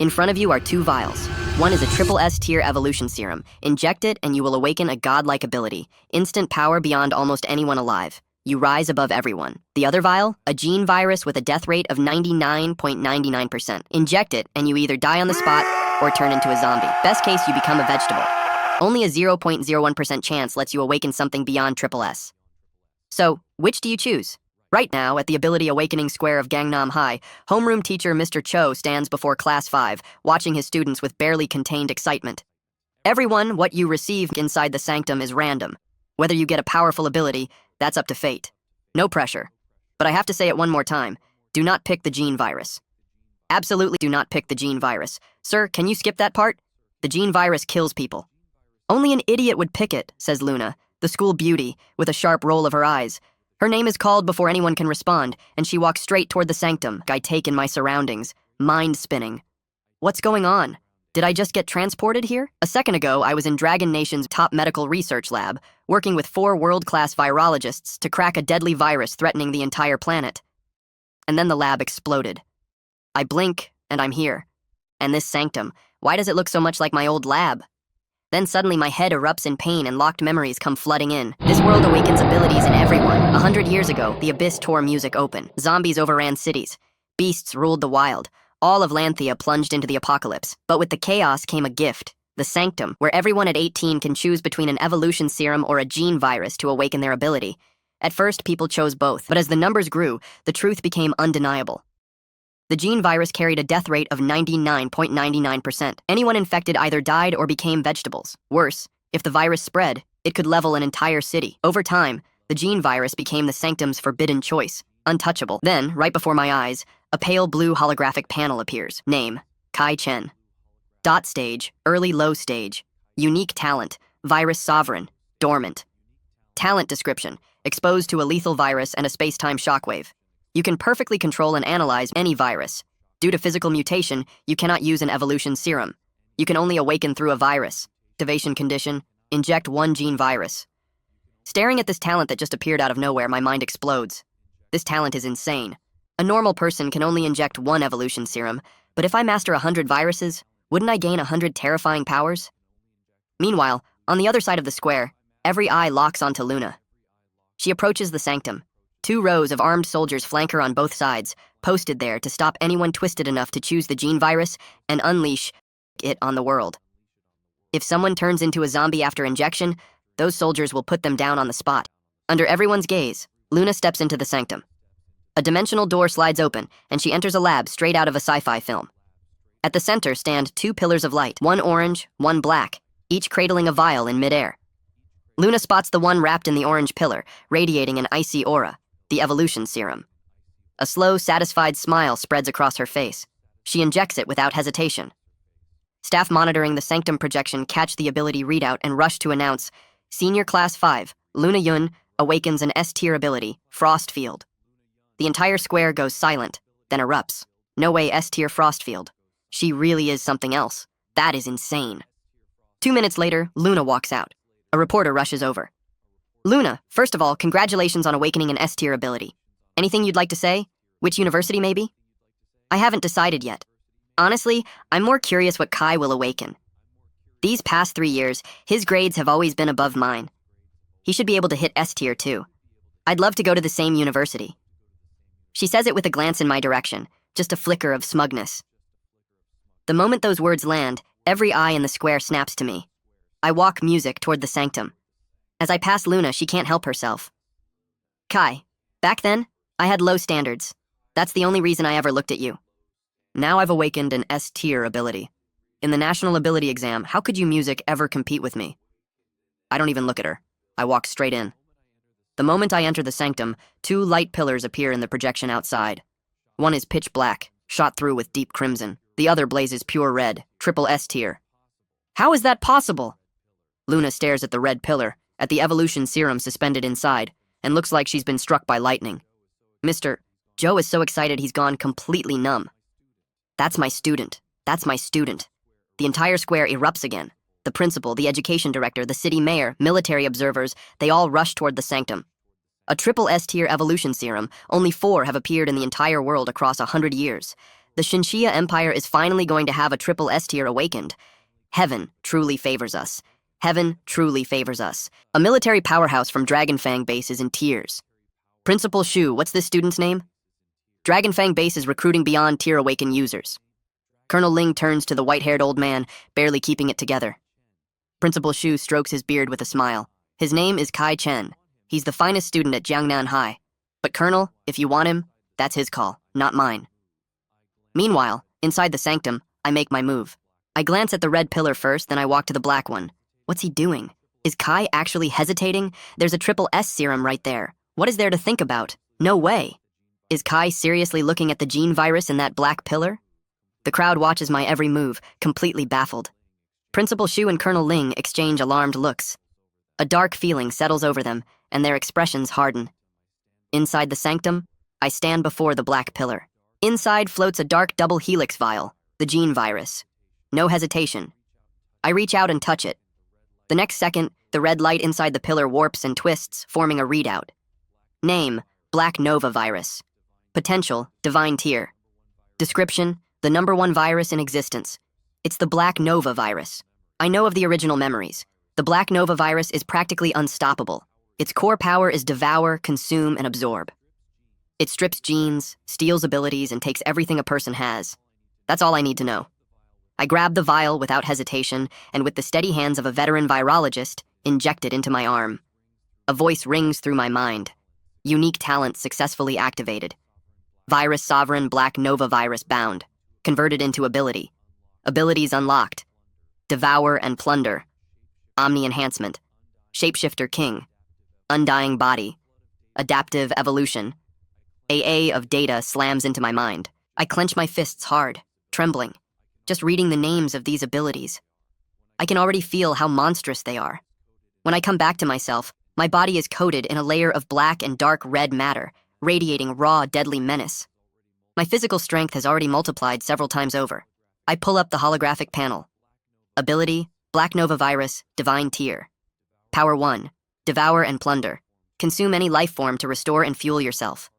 In front of you are two vials. One is a Triple-S Tier Evolution Serum. Inject it and you will awaken a godlike ability. Instant power beyond almost anyone alive. You rise above everyone. The other vial? A gene virus with a death rate of 99.99%. Inject it and you either die on the spot or turn into a zombie. Best case, you become a vegetable. Only a 0.01% chance lets you awaken something beyond Triple-S. So, which do you choose? Right now, at the Ability Awakening Square of Gangnam High, homeroom teacher Mr. Cho stands before Class 5, watching his students with barely contained excitement. Everyone, what you receive inside the sanctum is random. Whether you get a powerful ability, that's up to fate. No pressure. But I have to say it one more time. Do not pick the gene virus. Absolutely do not pick the gene virus. Sir, can you skip that part? The gene virus kills people. Only an idiot would pick it, says Luna, the school beauty, with a sharp roll of her eyes. Her name is called before anyone can respond, and she walks straight toward the sanctum. I take in my surroundings, mind spinning. What's going on? Did I just get transported here? A second ago, I was in Dragon Nation's top medical research lab, working with 4 world-class virologists to crack a deadly virus threatening the entire planet. And then the lab exploded. I blink, and I'm here. And this sanctum, why does it look so much like my old lab? Then suddenly my head erupts in pain and locked memories come flooding in. This world awakens abilities in everyone. 100 years ago, the abyss tore music open. Zombies overran cities. Beasts ruled the wild. All of Lanthea plunged into the apocalypse. But with the chaos came a gift, the sanctum, where everyone at 18 can choose between an evolution serum or a gene virus to awaken their ability. At first, people chose both, but as the numbers grew, the truth became undeniable. The gene virus carried a death rate of 99.99%. Anyone infected either died or became vegetables. Worse, if the virus spread, it could level an entire city. Over time, the gene virus became the sanctum's forbidden choice, untouchable. Then, right before my eyes, a pale blue holographic panel appears. Name, Kai Chen. Dot stage, early low stage. Unique talent, virus sovereign, dormant. Talent description, exposed to a lethal virus and a space-time shockwave. You can perfectly control and analyze any virus. Due to physical mutation, you cannot use an evolution serum. You can only awaken through a virus. Activation condition, inject 1 gene virus. Staring at this talent that just appeared out of nowhere, my mind explodes. This talent is insane. A normal person can only inject 1 evolution serum, but if I master 100 viruses, wouldn't I gain 100 terrifying powers? Meanwhile, on the other side of the square, every eye locks onto Luna. She approaches the sanctum. 2 rows of armed soldiers flank her on both sides, posted there to stop anyone twisted enough to choose the gene virus and unleash it on the world. If someone turns into a zombie after injection, those soldiers will put them down on the spot. Under everyone's gaze, Luna steps into the sanctum. A dimensional door slides open, and she enters a lab straight out of a sci-fi film. At the center stand 2 pillars of light, 1 orange, 1 black, each cradling a vial in midair. Luna spots the one wrapped in the orange pillar, radiating an icy aura. The evolution serum. A slow, satisfied smile spreads across her face. She injects it without hesitation. Staff monitoring the sanctum projection catch the ability readout and rush to announce, Senior Class 5, Luna Yun, awakens an S-tier ability, Frost Field. The entire square goes silent, then erupts. No way S-tier Frost Field. She really is something else. That is insane. 2 minutes later, Luna walks out. A reporter rushes over. Luna, first of all, congratulations on awakening an S-tier ability. Anything you'd like to say? Which university, maybe? I haven't decided yet. Honestly, I'm more curious what Kai will awaken. These past 3 years, his grades have always been above mine. He should be able to hit S-tier too. I'd love to go to the same university. She says it with a glance in my direction, just a flicker of smugness. The moment those words land, every eye in the square snaps to me. I walk music toward the sanctum. As I pass Luna, she can't help herself. Kai, back then, I had low standards. That's the only reason I ever looked at you. Now I've awakened an S-tier ability. In the national ability exam, how could you music ever compete with me? I don't even look at her. I walk straight in. The moment I enter the sanctum, 2 light pillars appear in the projection outside. One is pitch black, shot through with deep crimson. The other blazes pure red, Triple-S tier. How is that possible? Luna stares at the red pillar, at the evolution serum suspended inside, and looks like she's been struck by lightning. Mr. Joe is so excited he's gone completely numb. That's my student. That's my student. The entire square erupts again. The principal, the education director, the city mayor, military observers, they all rush toward the sanctum. A Triple-S Tier Evolution Serum, only 4 have appeared in the entire world across 100 years. The Shinshia Empire is finally going to have a Triple-S Tier awakened. Heaven truly favors us. Heaven truly favors us. A military powerhouse from Dragonfang Base is in tears. Principal Shu, what's this student's name? Dragonfang Base is recruiting beyond tier awaken users. Colonel Ling turns to the white-haired old man, barely keeping it together. Principal Shu strokes his beard with a smile. His name is Kai Chen. He's the finest student at Jiangnan High. But Colonel, if you want him, that's his call, not mine. Meanwhile, inside the sanctum, I make my move. I glance at the red pillar first, then I walk to the black one. What's he doing? Is Kai actually hesitating? There's a Triple-S serum right there. What is there to think about? No way. Is Kai seriously looking at the gene virus in that black pillar? The crowd watches my every move, completely baffled. Principal Shu and Colonel Ling exchange alarmed looks. A dark feeling settles over them, and their expressions harden. Inside the sanctum, I stand before the black pillar. Inside floats a dark double helix vial, the gene virus. No hesitation. I reach out and touch it. The next second, the red light inside the pillar warps and twists, forming a readout. Name, Black Nova virus. Potential, Divine Tier. Description, the #1 virus in existence. It's the Black Nova virus. I know of the original memories. The Black Nova virus is practically unstoppable. Its core power is devour, consume, and absorb. It strips genes, steals abilities, and takes everything a person has. That's all I need to know. I grab the vial without hesitation, and with the steady hands of a veteran virologist, inject it into my arm. A voice rings through my mind. Unique talent successfully activated. Virus Sovereign Black Nova virus bound. Converted into ability. Abilities unlocked. Devour and Plunder. Omni Enhancement. Shapeshifter King. Undying Body. Adaptive Evolution. AA of data slams into my mind. I clench my fists hard, trembling. Just reading the names of these abilities. I can already feel how monstrous they are. When I come back to myself, my body is coated in a layer of black and dark red matter, radiating raw, deadly menace. My physical strength has already multiplied several times over. I pull up the holographic panel. Ability, Black Nova Virus, Divine Tier. Power 1, Devour and Plunder. Consume any life form to restore and fuel yourself.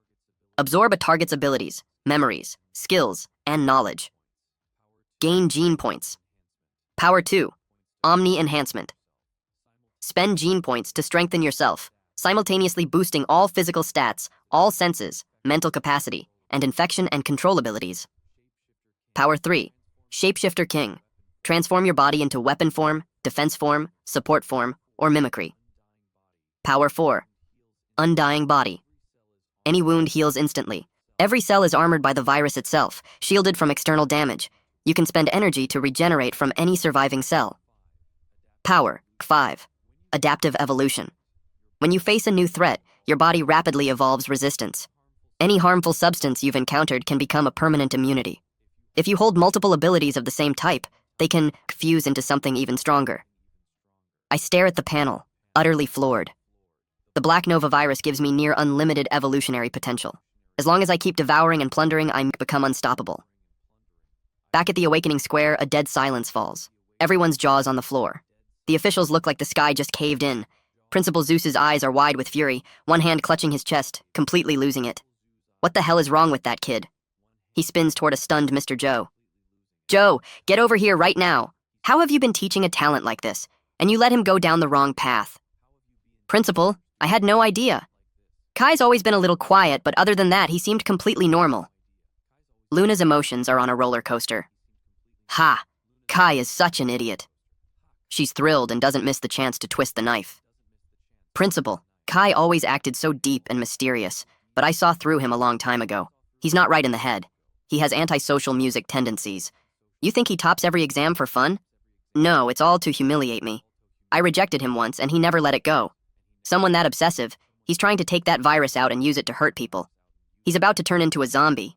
Absorb a target's abilities, memories, skills, and knowledge. Gain gene points. Power 2, Omni Enhancement. Spend gene points to strengthen yourself, simultaneously boosting all physical stats, all senses, mental capacity, and infection and control abilities. Power 3, Shapeshifter King. Transform your body into weapon form, defense form, support form, or mimicry. Power 4, Undying Body. Any wound heals instantly. Every cell is armored by the virus itself, shielded from external damage. You can spend energy to regenerate from any surviving cell. Power 5, Adaptive Evolution. When you face a new threat, your body rapidly evolves resistance. Any harmful substance you've encountered can become a permanent immunity. If you hold multiple abilities of the same type, they can fuse into something even stronger. I stare at the panel, utterly floored. The Black Nova virus gives me near unlimited evolutionary potential. As long as I keep devouring and plundering, I become unstoppable. Back at the Awakening Square, a dead silence falls. Everyone's jaws on the floor. The officials look like the sky just caved in. Principal Zeus's eyes are wide with fury, one hand clutching his chest, completely losing it. What the hell is wrong with that kid? He spins toward a stunned Mr. Joe. Joe, get over here right now. How have you been teaching a talent like this, and you let him go down the wrong path? Principal, I had no idea. Kai's always been a little quiet, but other than that, he seemed completely normal. Luna's emotions are on a roller coaster. Ha! Kai is such an idiot. She's thrilled and doesn't miss the chance to twist the knife. Principal, Kai always acted so deep and mysterious, but I saw through him a long time ago. He's not right in the head. He has antisocial music tendencies. You think he tops every exam for fun? No, it's all to humiliate me. I rejected him once, and he never let it go. Someone that obsessive, he's trying to take that virus out and use it to hurt people. He's about to turn into a zombie.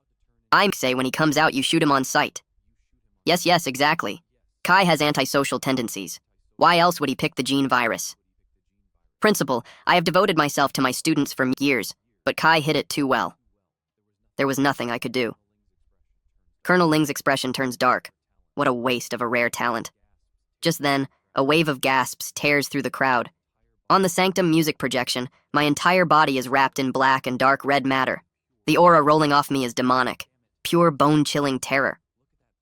I say when he comes out, you shoot him on sight. Yes, exactly. Kai has antisocial tendencies. Why else would he pick the gene virus? Principal, I have devoted myself to my students for years, but Kai hit it too well. There was nothing I could do. Colonel Ling's expression turns dark. What a waste of a rare talent. Just then, a wave of gasps tears through the crowd. On the sanctum music projection, my entire body is wrapped in black and dark red matter. The aura rolling off me is demonic. Pure bone-chilling terror.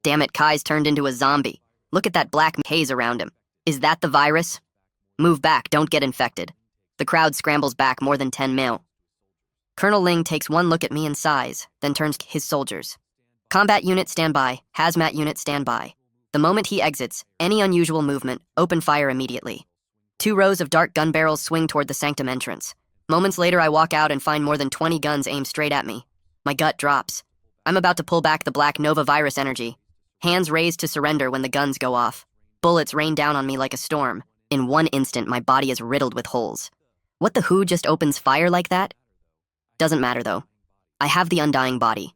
Damn it, Kai's turned into a zombie. Look at that black haze around him. Is that the virus? Move back, don't get infected. The crowd scrambles back more than 10 mil. Colonel Ling takes one look at me and sighs, then turns to his soldiers. Combat unit stand by, hazmat unit stand by. The moment he exits, any unusual movement, open fire immediately. 2 rows of dark gun barrels swing toward the sanctum entrance. Moments later, I walk out and find more than 20 guns aimed straight at me. My gut drops. I'm about to pull back the black Nova virus energy. Hands raised to surrender when the guns go off. Bullets rain down on me like a storm. In one instant, my body is riddled with holes. What the who just opens fire like that? Doesn't matter, though. I have the undying body.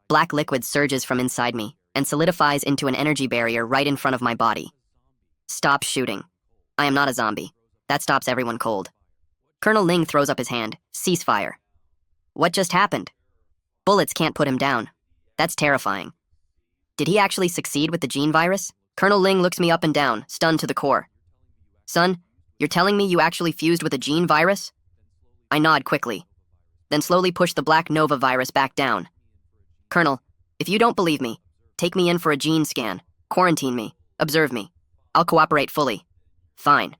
Black liquid surges from inside me and solidifies into an energy barrier right in front of my body. Stop shooting. I am not a zombie. That stops everyone cold. Colonel Ling throws up his hand. Ceasefire. What just happened? Bullets can't put him down. That's terrifying. Did he actually succeed with the gene virus? Colonel Ling looks me up and down, stunned to the core. Son, you're telling me you actually fused with a gene virus? I nod quickly, then slowly push the black Nova virus back down. Colonel, if you don't believe me, take me in for a gene scan, quarantine me, observe me. I'll cooperate fully. Fine.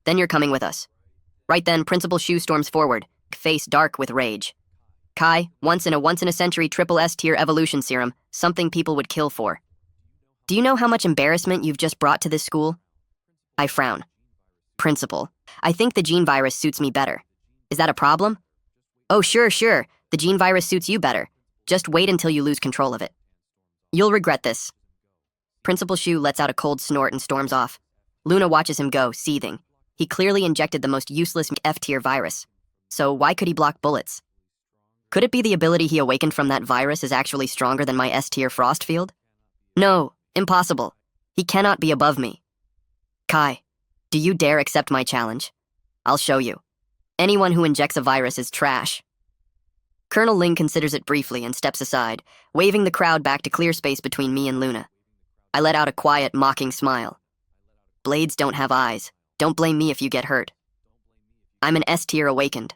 Then you're coming with us. Right then, Principal Shu storms forward, face dark with rage. Kai, once in a century Triple-S Tier Evolution Serum, something people would kill for. Do you know how much embarrassment you've just brought to this school? I frown. Principal, I think the gene virus suits me better. Is that a problem? Oh, sure, the gene virus suits you better. Just wait until you lose control of it. You'll regret this. Principal Shu lets out a cold snort and storms off. Luna watches him go, seething. He clearly injected the most useless F-tier virus. So why could he block bullets? Could it be the ability he awakened from that virus is actually stronger than my S-tier frost field? No, impossible. He cannot be above me. Kai, do you dare accept my challenge? I'll show you. Anyone who injects a virus is trash. Colonel Ling considers it briefly and steps aside, waving the crowd back to clear space between me and Luna. I let out a quiet, mocking smile. Blades don't have eyes. Don't blame me if you get hurt. I'm an S-tier awakened.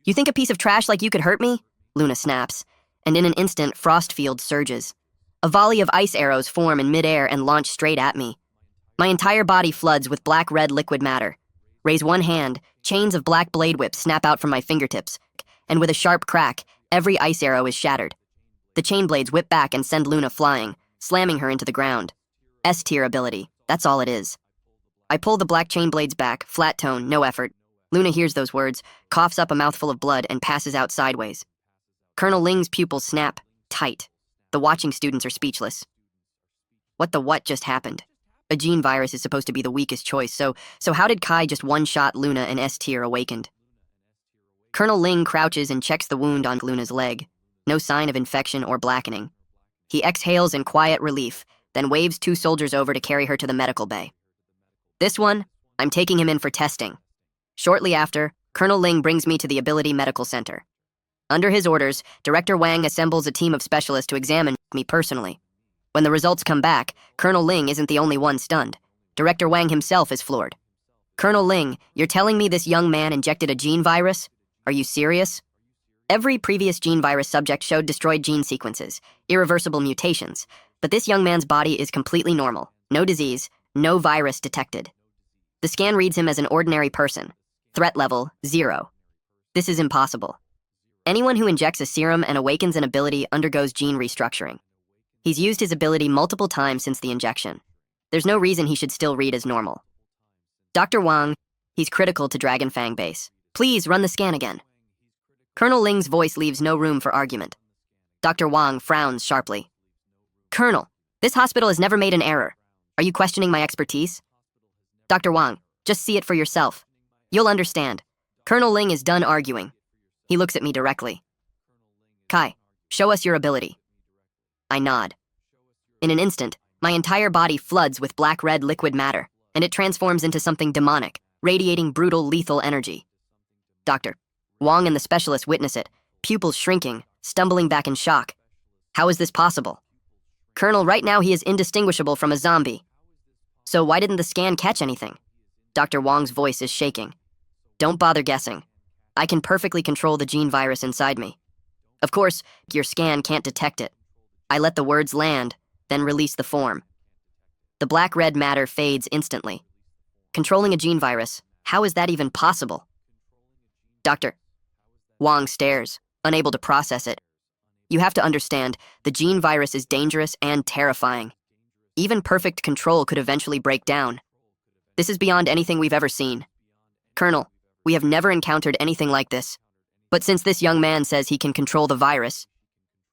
You think a piece of trash like you could hurt me? Luna snaps, and in an instant, frost field surges. A volley of ice arrows form in midair and launch straight at me. My entire body floods with black-red liquid matter. Raise one hand, chains of black blade whips snap out from my fingertips, and with a sharp crack, every ice arrow is shattered. The chain blades whip back and send Luna flying, slamming her into the ground. S-tier ability, that's all it is. I pull the black chain blades back, flat tone, no effort. Luna hears those words, coughs up a mouthful of blood, and passes out sideways. Colonel Ling's pupils snap, tight. The watching students are speechless. What just happened? A gene virus is supposed to be the weakest choice, so how did Kai just one-shot Luna and S-tier awakened? Colonel Ling crouches and checks the wound on Luna's leg. No sign of infection or blackening. He exhales in quiet relief, then waves 2 soldiers over to carry her to the medical bay. This one, I'm taking him in for testing. Shortly after, Colonel Ling brings me to the Ability Medical Center. Under his orders, Director Wang assembles a team of specialists to examine me personally. When the results come back, Colonel Ling isn't the only one stunned. Director Wang himself is floored. Colonel Ling, you're telling me this young man injected a gene virus? Are you serious? Every previous gene virus subject showed destroyed gene sequences, irreversible mutations, but this young man's body is completely normal. No disease, no virus detected. The scan reads him as an ordinary person. Threat level, 0. This is impossible. Anyone who injects a serum and awakens an ability undergoes gene restructuring. He's used his ability multiple times since the injection. There's no reason he should still read as normal. Dr. Wang, he's critical to Dragon Fang base. Please run the scan again. Colonel Ling's voice leaves no room for argument. Dr. Wang frowns sharply. Colonel, this hospital has never made an error. Are you questioning my expertise? Dr. Wang, just see it for yourself. You'll understand. Colonel Ling is done arguing. He looks at me directly. Kai, show us your ability. I nod. In an instant, my entire body floods with black-red liquid matter, and it transforms into something demonic, radiating brutal, lethal energy. Dr. Wang and the specialist witness it, pupils shrinking, stumbling back in shock. How is this possible? Colonel, right now he is indistinguishable from a zombie. So why didn't the scan catch anything? Dr. Wang's voice is shaking. Don't bother guessing. I can perfectly control the gene virus inside me. Of course, your scan can't detect it. I let the words land, then release the form. The black-red matter fades instantly. Controlling a gene virus, how is that even possible? Dr. Wang stares, unable to process it. You have to understand, the gene virus is dangerous and terrifying. Even perfect control could eventually break down. This is beyond anything we've ever seen. Colonel, we have never encountered anything like this. But since this young man says he can control the virus,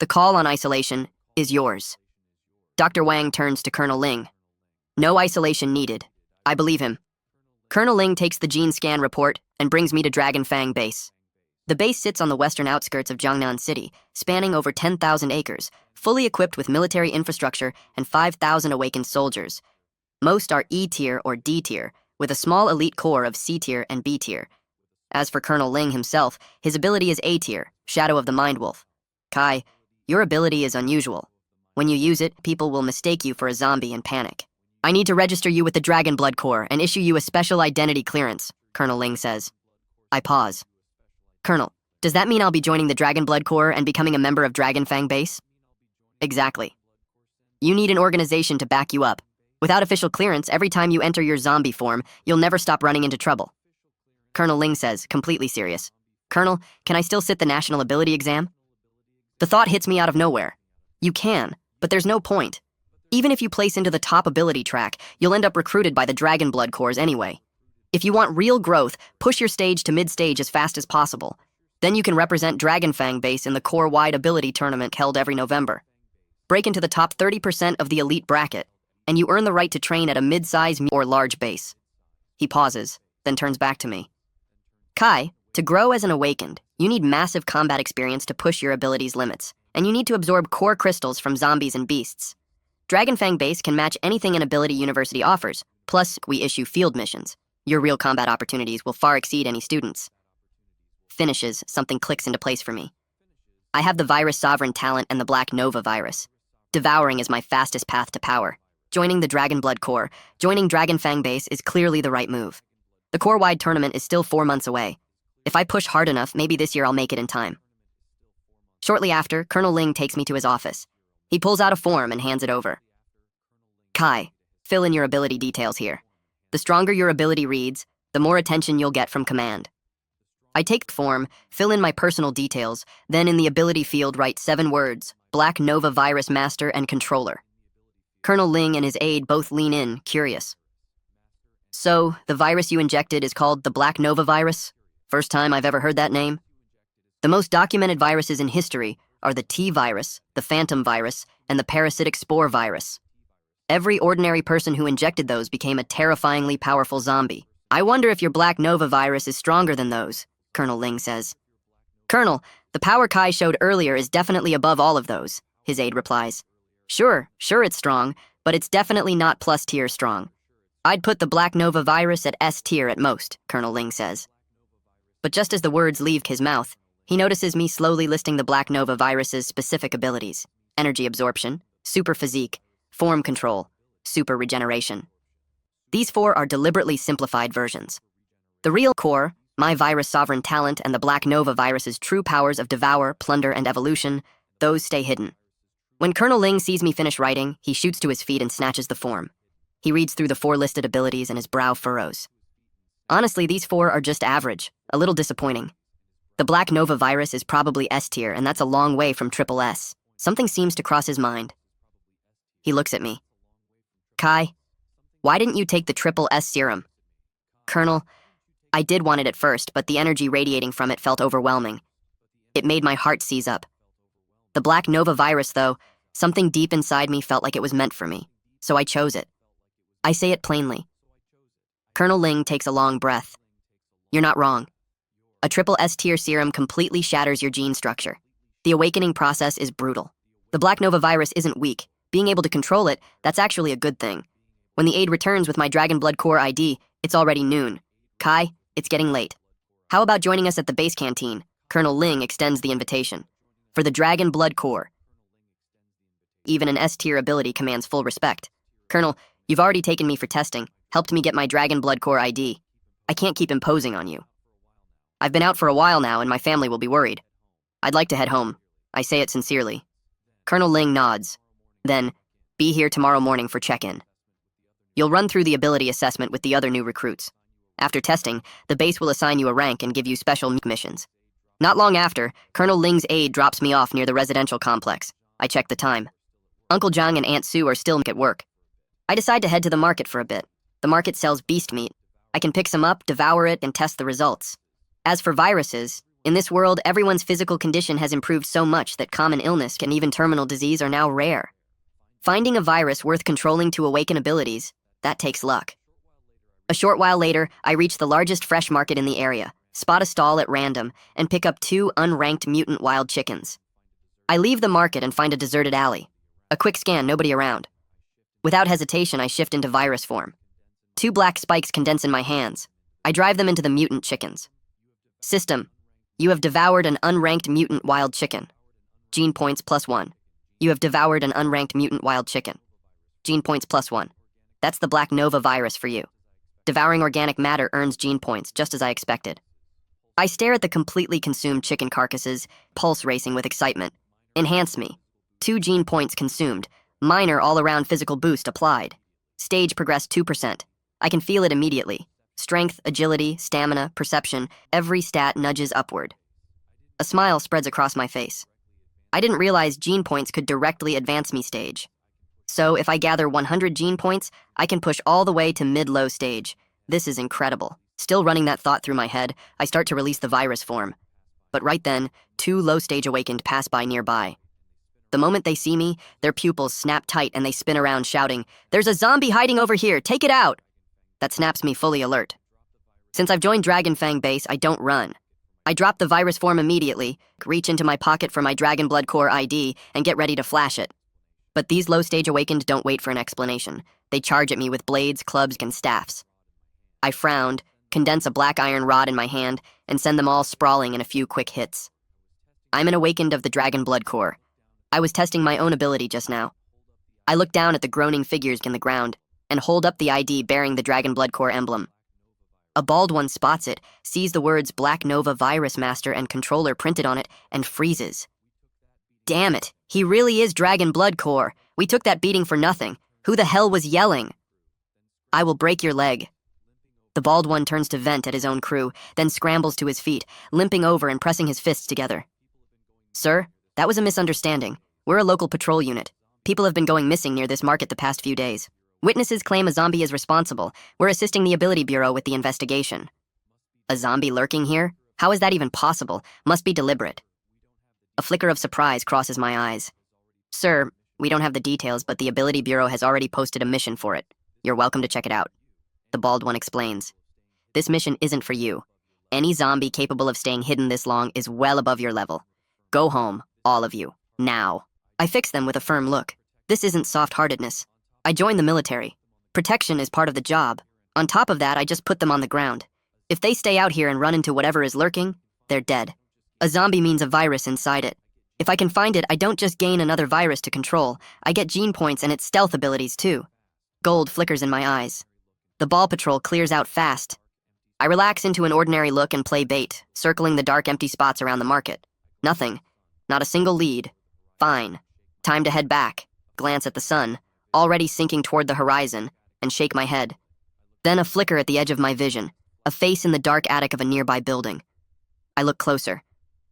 the call on isolation is yours. Dr. Wang turns to Colonel Ling. No isolation needed. I believe him. Colonel Ling takes the gene scan report and brings me to Dragon Fang Base. The base sits on the western outskirts of Jiangnan City, spanning over 10,000 acres, fully equipped with military infrastructure and 5,000 awakened soldiers. Most are E-tier or D-tier, with a small elite core of C-tier and B-tier. As for Colonel Ling himself, his ability is A-tier, Shadow of the Mind Wolf. Kai, your ability is unusual. When you use it, people will mistake you for a zombie and panic. I need to register you with the Dragon Blood Corps and issue you a special identity clearance, Colonel Ling says. I pause. Colonel, does that mean I'll be joining the Dragon Blood Corps and becoming a member of Dragon Fang Base? Exactly. You need an organization to back you up. Without official clearance, every time you enter your zombie form, you'll never stop running into trouble. Colonel Ling says, completely serious. Colonel, can I still sit the national ability exam? The thought hits me out of nowhere. You can, but there's no point. Even if you place into the top ability track, you'll end up recruited by the Dragon Blood Corps anyway. If you want real growth, push your stage to mid-stage as fast as possible. Then you can represent Dragon Fang Base in the Corps-wide ability tournament held every November. Break into the top 30% of the elite bracket, and you earn the right to train at a mid-size or large base. He pauses, then turns back to me. Kai, to grow as an awakened, you need massive combat experience to push your abilities' limits, and you need to absorb core crystals from zombies and beasts. Dragon Fang Base can match anything an ability university offers, plus we issue field missions. Your real combat opportunities will far exceed any students. Finishes, something clicks into place for me. I have the virus sovereign talent and the Black Nova virus. Devouring is my fastest path to power. Joining the Dragon Blood Corps, joining Dragon Fang Base is clearly the right move. The Corps-wide tournament is still 4 months away. If I push hard enough, maybe this year I'll make it in time. Shortly after, Colonel Ling takes me to his office. He pulls out a form and hands it over. Kai, fill in your ability details here. The stronger your ability reads, the more attention you'll get from command. I take the form, fill in my personal details, then in the ability field write 7 words, Black Nova Virus Master and Controller. Colonel Ling and his aide both lean in, curious. So, the virus you injected is called the Black Nova virus? First time I've ever heard that name. The most documented viruses in history are the T virus, the Phantom virus, and the parasitic spore virus. Every ordinary person who injected those became a terrifyingly powerful zombie. I wonder if your Black Nova virus is stronger than those, Colonel Ling says. Colonel, the power Kai showed earlier is definitely above all of those, his aide replies. Sure it's strong, but it's definitely not plus tier strong. I'd put the Black Nova virus at S tier at most, Colonel Ling says. But just as the words leave his mouth, he notices me slowly listing the Black Nova virus's specific abilities: energy absorption, super physique, form control, super regeneration. These 4 are deliberately simplified versions. The real core, my virus sovereign talent, and the Black Nova virus's true powers of devour, plunder, and evolution, those stay hidden. When Colonel Ling sees me finish writing, he shoots to his feet and snatches the form. He reads through the 4 listed abilities and his brow furrows. Honestly, these 4 are just average, a little disappointing. The Black Nova virus is probably S tier, and that's a long way from Triple-S. Something seems to cross his mind. He looks at me. Kai, why didn't you take the Triple-S serum? Colonel, I did want it at first, but the energy radiating from it felt overwhelming. It made my heart seize up. The Black Nova virus, though, something deep inside me felt like it was meant for me, so I chose it. I say it plainly. Colonel Ling takes a long breath. You're not wrong. A Triple-S tier serum completely shatters your gene structure. The awakening process is brutal. The Black Nova virus isn't weak. Being able to control it, that's actually a good thing. When the aide returns with my Dragon Blood Corps ID, it's already noon. Kai, it's getting late. How about joining us at the base canteen? Colonel Ling extends the invitation. For the Dragon Blood Corps. Even an S-tier ability commands full respect. Colonel, you've already taken me for testing, helped me get my Dragon Blood Corps ID. I can't keep imposing on you. I've been out for a while now and my family will be worried. I'd like to head home. I say it sincerely. Colonel Ling nods. Then, be here tomorrow morning for check-in. You'll run through the ability assessment with the other new recruits. After testing, the base will assign you a rank and give you special missions. Not long after, Colonel Ling's aide drops me off near the residential complex. I check the time. Uncle Zhang and Aunt Sue are still at work. I decide to head to the market for a bit. The market sells beast meat. I can pick some up, devour it, and test the results. As for viruses, in this world, everyone's physical condition has improved so much that common illness and even terminal disease are now rare. Finding a virus worth controlling to awaken abilities, that takes luck. A short while later, I reach the largest fresh market in the area, spot a stall at random, and pick up 2 unranked mutant wild chickens. I leave the market and find a deserted alley. A quick scan, nobody around. Without hesitation, I shift into virus form. 2 black spikes condense in my hands. I drive them into the mutant chickens. System: you have devoured an unranked mutant wild chicken. Gene points +1. You have devoured an unranked mutant wild chicken. Gene points +1. That's the Black Nova virus for you. Devouring organic matter earns gene points, just as I expected. I stare at the completely consumed chicken carcasses, pulse racing with excitement. Enhance me. 2 gene points consumed. Minor all-around physical boost applied. Stage progressed 2%. I can feel it immediately. Strength, agility, stamina, perception, every stat nudges upward. A smile spreads across my face. I didn't realize gene points could directly advance me stage. So if I gather 100 gene points, I can push all the way to mid-low stage. This is incredible. Still running that thought through my head, I start to release the virus form. But right then, 2 low-stage awakened pass by nearby. The moment they see me, their pupils snap tight and they spin around shouting, "There's a zombie hiding over here, take it out!" That snaps me fully alert. Since I've joined Dragon Fang base, I don't run. I drop the virus form immediately, reach into my pocket for my Dragon Blood Core ID, and get ready to flash it. But these low-stage awakened don't wait for an explanation. They charge at me with blades, clubs, and staffs. I frowned, condense a black iron rod in my hand, and send them all sprawling in a few quick hits. I'm an awakened of the Dragon Blood Core. I was testing my own ability just now. I look down at the groaning figures in the ground and hold up the ID bearing the Dragon Blood Core emblem. A bald one spots it, sees the words Black Nova Virus Master and Controller printed on it, and freezes. Damn it, he really is Dragon Blood Core. We took that beating for nothing. Who the hell was yelling? I will break your leg. The bald one turns to vent at his own crew, then scrambles to his feet, limping over and pressing his fists together. Sir, that was a misunderstanding. We're a local patrol unit. People have been going missing near this market the past few days. Witnesses claim a zombie is responsible. We're assisting the Ability Bureau with the investigation. A zombie lurking here? How is that even possible? Must be deliberate. A flicker of surprise crosses my eyes. Sir, we don't have the details, but the Ability Bureau has already posted a mission for it. You're welcome to check it out. The bald one explains. This mission isn't for you. Any zombie capable of staying hidden this long is well above your level. Go home, all of you, now. I fix them with a firm look. This isn't soft-heartedness. I joined the military. Protection is part of the job. On top of that, I just put them on the ground. If they stay out here and run into whatever is lurking, they're dead. A zombie means a virus inside it. If I can find it, I don't just gain another virus to control. I get gene points and its stealth abilities too. Gold flickers in my eyes. The ball patrol clears out fast. I relax into an ordinary look and play bait, circling the dark empty spots around the market. Nothing. Not a single lead. Fine. Time to head back, glance at the sun, already sinking toward the horizon, and shake my head. Then a flicker at the edge of my vision, a face in the dark attic of a nearby building. I look closer.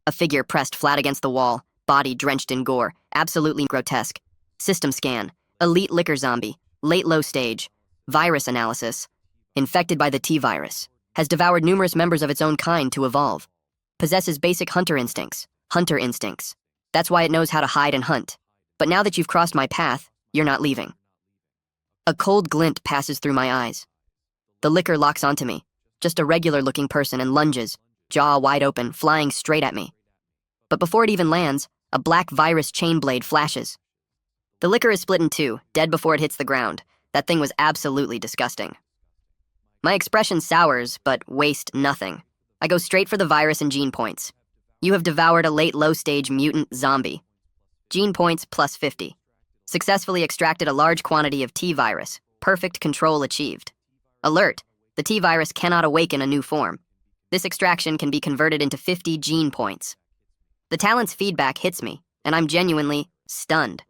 A figure pressed flat against the wall, body drenched in gore, absolutely grotesque. System scan. Elite liquor zombie. Late low stage. Virus analysis. Infected by the T-virus. Has devoured numerous members of its own kind to evolve. Possesses basic hunter instincts. Hunter instincts. That's why it knows how to hide and hunt. But now that you've crossed my path, you're not leaving. A cold glint passes through my eyes. The liquor locks onto me. Just a regular-looking person and lunges, jaw wide open, flying straight at me. But before it even lands, a black virus chain blade flashes. The liquor is split in two, dead before it hits the ground. That thing was absolutely disgusting. My expression sours, but waste nothing. I go straight for the virus and gene points. You have devoured a late low-stage mutant zombie. Gene points +50. Successfully extracted a large quantity of T-virus. Perfect control achieved. Alert! The T-virus cannot awaken a new form. This extraction can be converted into 50 gene points. The talent's feedback hits me, and I'm genuinely stunned.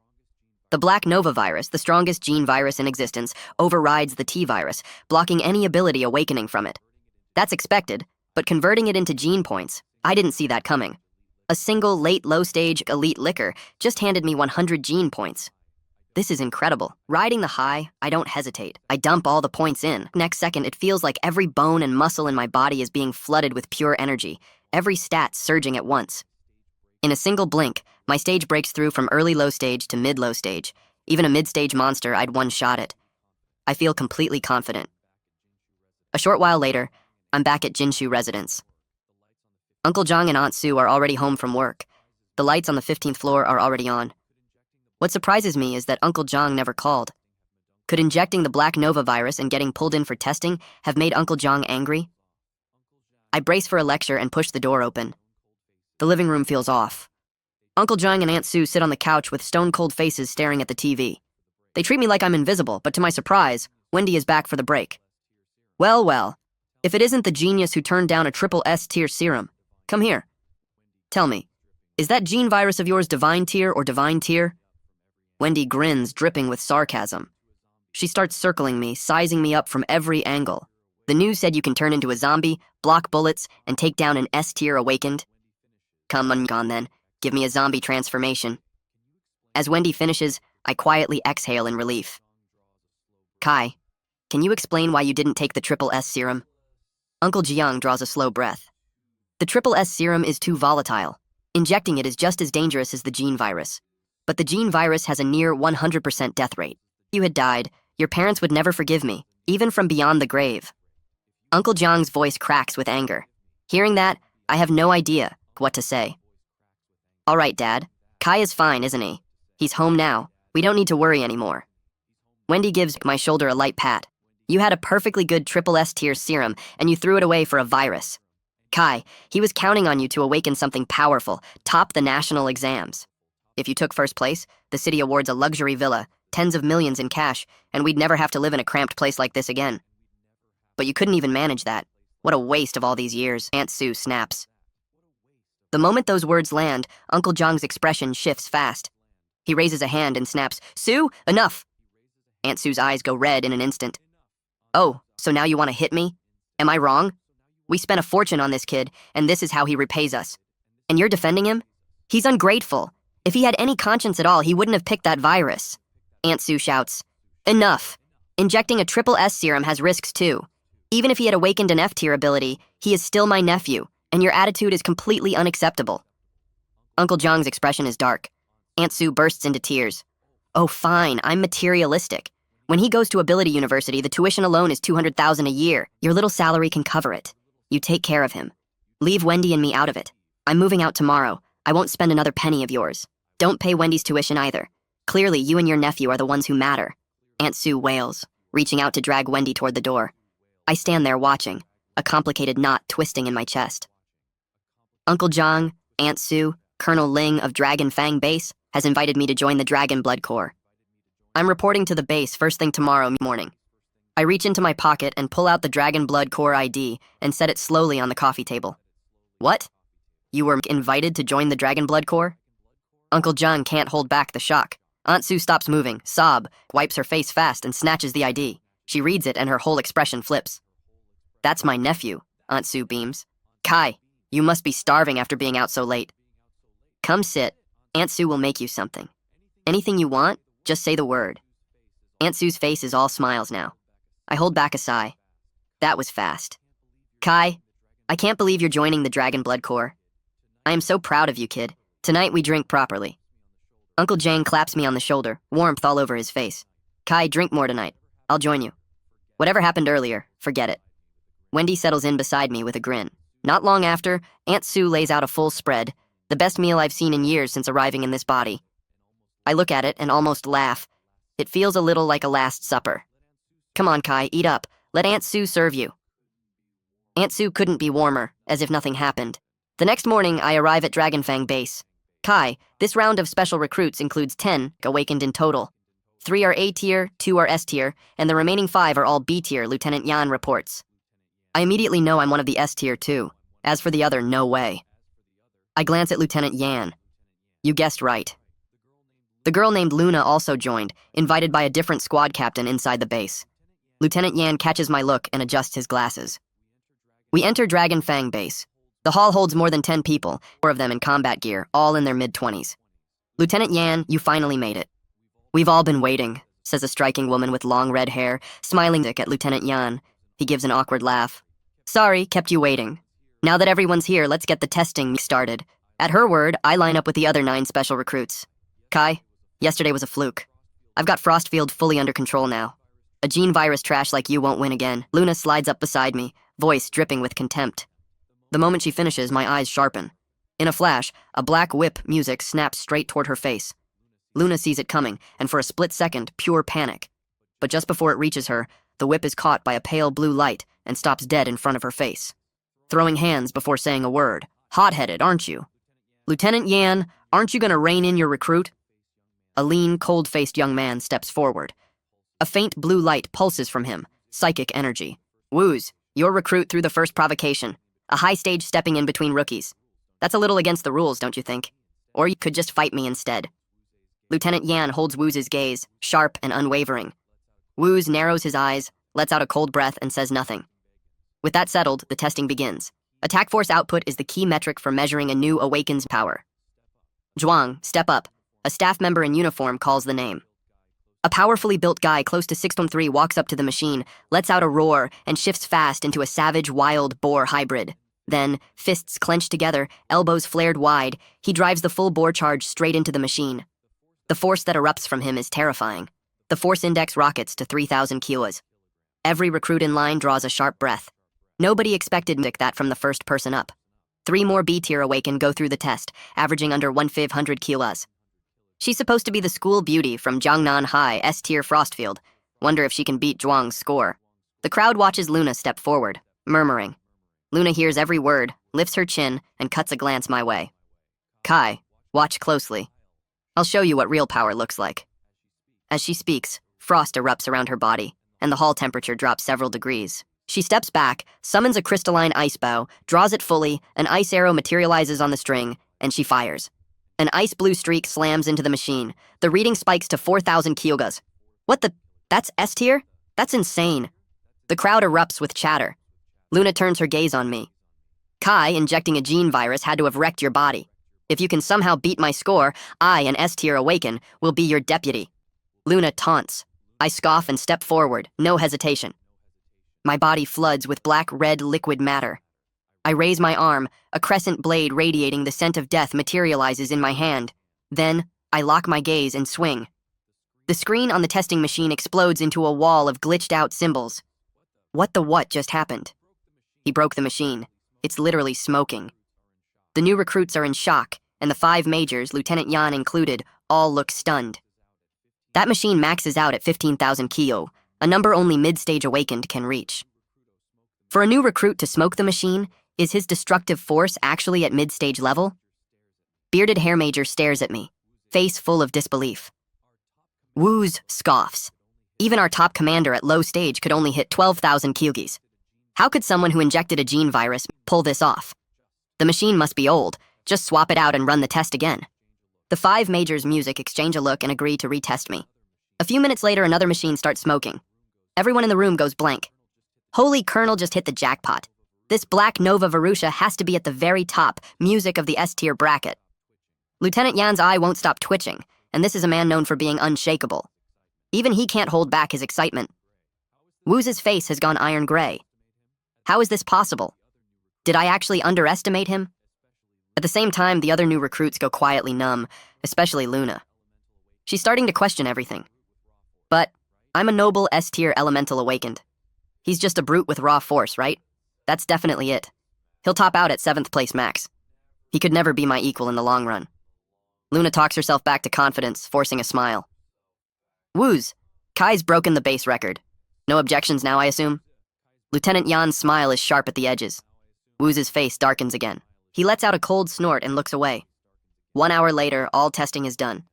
The Black Nova virus, the strongest gene virus in existence, overrides the T virus, blocking any ability awakening from it. That's expected, but converting it into gene points, I didn't see that coming. A single late low-stage elite liquor just handed me 100 gene points. This is incredible. Riding the high, I don't hesitate. I dump all the points in. Next second, it feels like every bone and muscle in my body is being flooded with pure energy, every stat surging at once. In a single blink, my stage breaks through from early low stage to mid-low stage. Even a mid-stage monster, I'd one-shot it. I feel completely confident. A short while later, I'm back at Jinshu residence. Uncle Jong and Aunt Sue are already home from work. The lights on the 15th floor are already on. What surprises me is that Uncle Jong never called. Could injecting the Black Nova virus and getting pulled in for testing have made Uncle Jong angry? I brace for a lecture and push the door open. The living room feels off. Uncle Jong and Aunt Sue sit on the couch with stone-cold faces staring at the TV. They treat me like I'm invisible, but to my surprise, Wendy is back for the break. Well, well, if it isn't the genius who turned down a Triple-S Tier Serum, come here. Tell me, is that gene virus of yours Divine Tier or Divine Tier? Wendy grins, dripping with sarcasm. She starts circling me, sizing me up from every angle. The news said you can turn into a zombie, block bullets, and take down an S-Tier awakened. Come on then, give me a zombie transformation. As Wendy finishes, I quietly exhale in relief. Kai, can you explain why you didn't take the Triple-S Serum? Uncle Jiang draws a slow breath. The Triple-S Serum is too volatile. Injecting it is just as dangerous as the gene virus. But the gene virus has a near 100% death rate. If you had died, your parents would never forgive me, even from beyond the grave. Uncle Jiang's voice cracks with anger. Hearing that, I have no idea what to say. All right, Dad. Kai is fine, isn't he? He's home now. We don't need to worry anymore. Wendy gives my shoulder a light pat. You had a perfectly good Triple-S Tier Serum, and you threw it away for a virus. Kai, he was counting on you to awaken something powerful, top the national exams. If you took first place, the city awards a luxury villa, tens of millions in cash, and we'd never have to live in a cramped place like this again. But you couldn't even manage that. What a waste of all these years, Aunt Sue snaps. The moment those words land, Uncle Jong's expression shifts fast. He raises a hand and snaps, Sue, enough! Aunt Sue's eyes go red in an instant. Oh, so now you want to hit me? Am I wrong? We spent a fortune on this kid, and this is how he repays us. And you're defending him? He's ungrateful. If he had any conscience at all, he wouldn't have picked that virus. Aunt Sue shouts, Enough! Injecting a Triple-S Serum has risks too. Even if he had awakened an F-Tier ability, he is still my nephew, and your attitude is completely unacceptable. Uncle Jong's expression is dark. Aunt Sue bursts into tears. Oh, fine, I'm materialistic. When he goes to Ability University, the tuition alone is $200,000 a year. Your little salary can cover it. You take care of him. Leave Wendy and me out of it. I'm moving out tomorrow. I won't spend another penny of yours. Don't pay Wendy's tuition either. Clearly, you and your nephew are the ones who matter. Aunt Sue wails, reaching out to drag Wendy toward the door. I stand there watching, a complicated knot twisting in my chest. Uncle Jong, Aunt Sue, Colonel Ling of Dragon Fang Base has invited me to join the Dragon Blood Corps. I'm reporting to the base first thing tomorrow morning. I reach into my pocket and pull out the Dragon Blood Corps ID and set it slowly on the coffee table. What? You were invited to join the Dragon Blood Corps? Uncle Jong can't hold back the shock. Aunt Sue stops moving, wipes her face fast and snatches the ID. She reads it and her whole expression flips. That's my nephew, Aunt Sue beams. Kai, you must be starving after being out so late. Come sit. Aunt Sue will make you something. Anything you want, just say the word. Aunt Sue's face is all smiles now. I hold back a sigh. That was fast. Kai, I can't believe you're joining the Dragon Blood Corps. I am so proud of you, kid. Tonight we drink properly. Uncle Jang claps me on the shoulder, warmth all over his face. Kai, drink more tonight. I'll join you. Whatever happened earlier, forget it. Wendy settles in beside me with a grin. Not long after, Aunt Sue lays out a full spread, the best meal I've seen in years since arriving in this body. I look at it and almost laugh. It feels a little like a Last Supper. Come on, Kai, eat up. Let Aunt Sue serve you. Aunt Sue couldn't be warmer, as if nothing happened. The next morning, I arrive at Dragonfang Base. Kai, this round of special recruits includes 10 awakened in total. 3 are A-tier, 2 are S-tier, and the remaining 5 are all B-tier, Lieutenant Yan reports. I immediately know I'm one of the S-tier too. As for the other, no way. I glance at Lieutenant Yan. You guessed right. The girl named Luna also joined, invited by a different squad captain inside the base. Lieutenant Yan catches my look and adjusts his glasses. We enter Dragon Fang base. The hall holds more than 10 people, 4 of them in combat gear, all in their mid-20s. Lieutenant Yan, you finally made it. We've all been waiting, says a striking woman with long red hair, smiling at Lieutenant Yan. He gives an awkward laugh. Sorry, kept you waiting. Now that everyone's here, let's get the testing started. At her word, I line up with the other 9 special recruits. Kai, yesterday was a fluke. I've got Frostfield fully under control now. A gene virus trash like you won't win again. Luna slides up beside me, voice dripping with contempt. The moment she finishes, my eyes sharpen. In a flash, a black whip music snaps straight toward her face. Luna sees it coming, and for a split second, pure panic. But just before it reaches her, the whip is caught by a pale blue light and stops dead in front of her face. Throwing hands before saying a word. Hot-headed, aren't you? Lieutenant Yan, aren't you gonna rein in your recruit? A lean, cold-faced young man steps forward. A faint blue light pulses from him, psychic energy. Woos, your recruit through the first provocation. A high stage stepping in between rookies. That's a little against the rules, don't you think? Or you could just fight me instead. Lieutenant Yan holds Wooz's gaze, sharp and unwavering. Wooz narrows his eyes, lets out a cold breath, and says nothing. With that settled, the testing begins. Attack force output is the key metric for measuring a new awaken's power. Zhuang, step up. A staff member in uniform calls the name. A powerfully built guy close to 613 walks up to the machine, lets out a roar, and shifts fast into a savage wild boar hybrid. Then, fists clenched together, elbows flared wide, he drives the full boar charge straight into the machine. The force that erupts from him is terrifying. The force index rockets to 3,000 kilos. Every recruit in line draws a sharp breath. Nobody expected that from the first person up. 3 more B-tier awaken go through the test, averaging under 1,500 kilos. She's supposed to be the school beauty from Jiangnan High, S-tier Frostfield. Wonder if she can beat Zhuang's score. The crowd watches Luna step forward, murmuring. Luna hears every word, lifts her chin, and cuts a glance my way. Kai, watch closely. I'll show you what real power looks like. As she speaks, frost erupts around her body, and the hall temperature drops several degrees. She steps back, summons a crystalline ice bow, draws it fully, an ice arrow materializes on the string, and she fires. An ice blue streak slams into the machine. The reading spikes to 4,000 kyogas. What the? That's S-tier? That's insane. The crowd erupts with chatter. Luna turns her gaze on me. Kai, injecting a gene virus, had to have wrecked your body. If you can somehow beat my score, I, an S-tier awaken, will be your deputy. Luna taunts. I scoff and step forward, no hesitation. My body floods with black-red liquid matter. I raise my arm, a crescent blade radiating the scent of death materializes in my hand. Then, I lock my gaze and swing. The screen on the testing machine explodes into a wall of glitched-out symbols. What just happened? He broke the machine. It's literally smoking. The new recruits are in shock, and the 5 majors, Lieutenant Yan included, all look stunned. That machine maxes out at 15,000 kyo, a number only mid-stage awakened can reach. For a new recruit to smoke the machine, is his destructive force actually at mid-stage level? Bearded hair major stares at me, face full of disbelief. Wooz scoffs. Even our top commander at low stage could only hit 12,000 kyugis. How could someone who injected a gene virus pull this off? The machine must be old. Just swap it out and run the test again. The 5 majors music exchange a look and agree to retest me. A few minutes later, another machine starts smoking. Everyone in the room goes blank. Holy Colonel just hit the jackpot. This Black Nova Varusha has to be at the very top, music of the S-tier bracket. Lieutenant Yan's eye won't stop twitching, and this is a man known for being unshakable. Even he can't hold back his excitement. Wooz's face has gone iron gray. How is this possible? Did I actually underestimate him? At the same time, the other new recruits go quietly numb, especially Luna. She's starting to question everything. But I'm a noble S-tier elemental awakened. He's just a brute with raw force, right? That's definitely it. He'll top out at 7th place max. He could never be my equal in the long run. Luna talks herself back to confidence, forcing a smile. Wooz, Kai's broken the base record. No objections now, I assume? Lieutenant Yan's smile is sharp at the edges. Wooz's face darkens again. He lets out a cold snort and looks away. 1 hour later, all testing is done.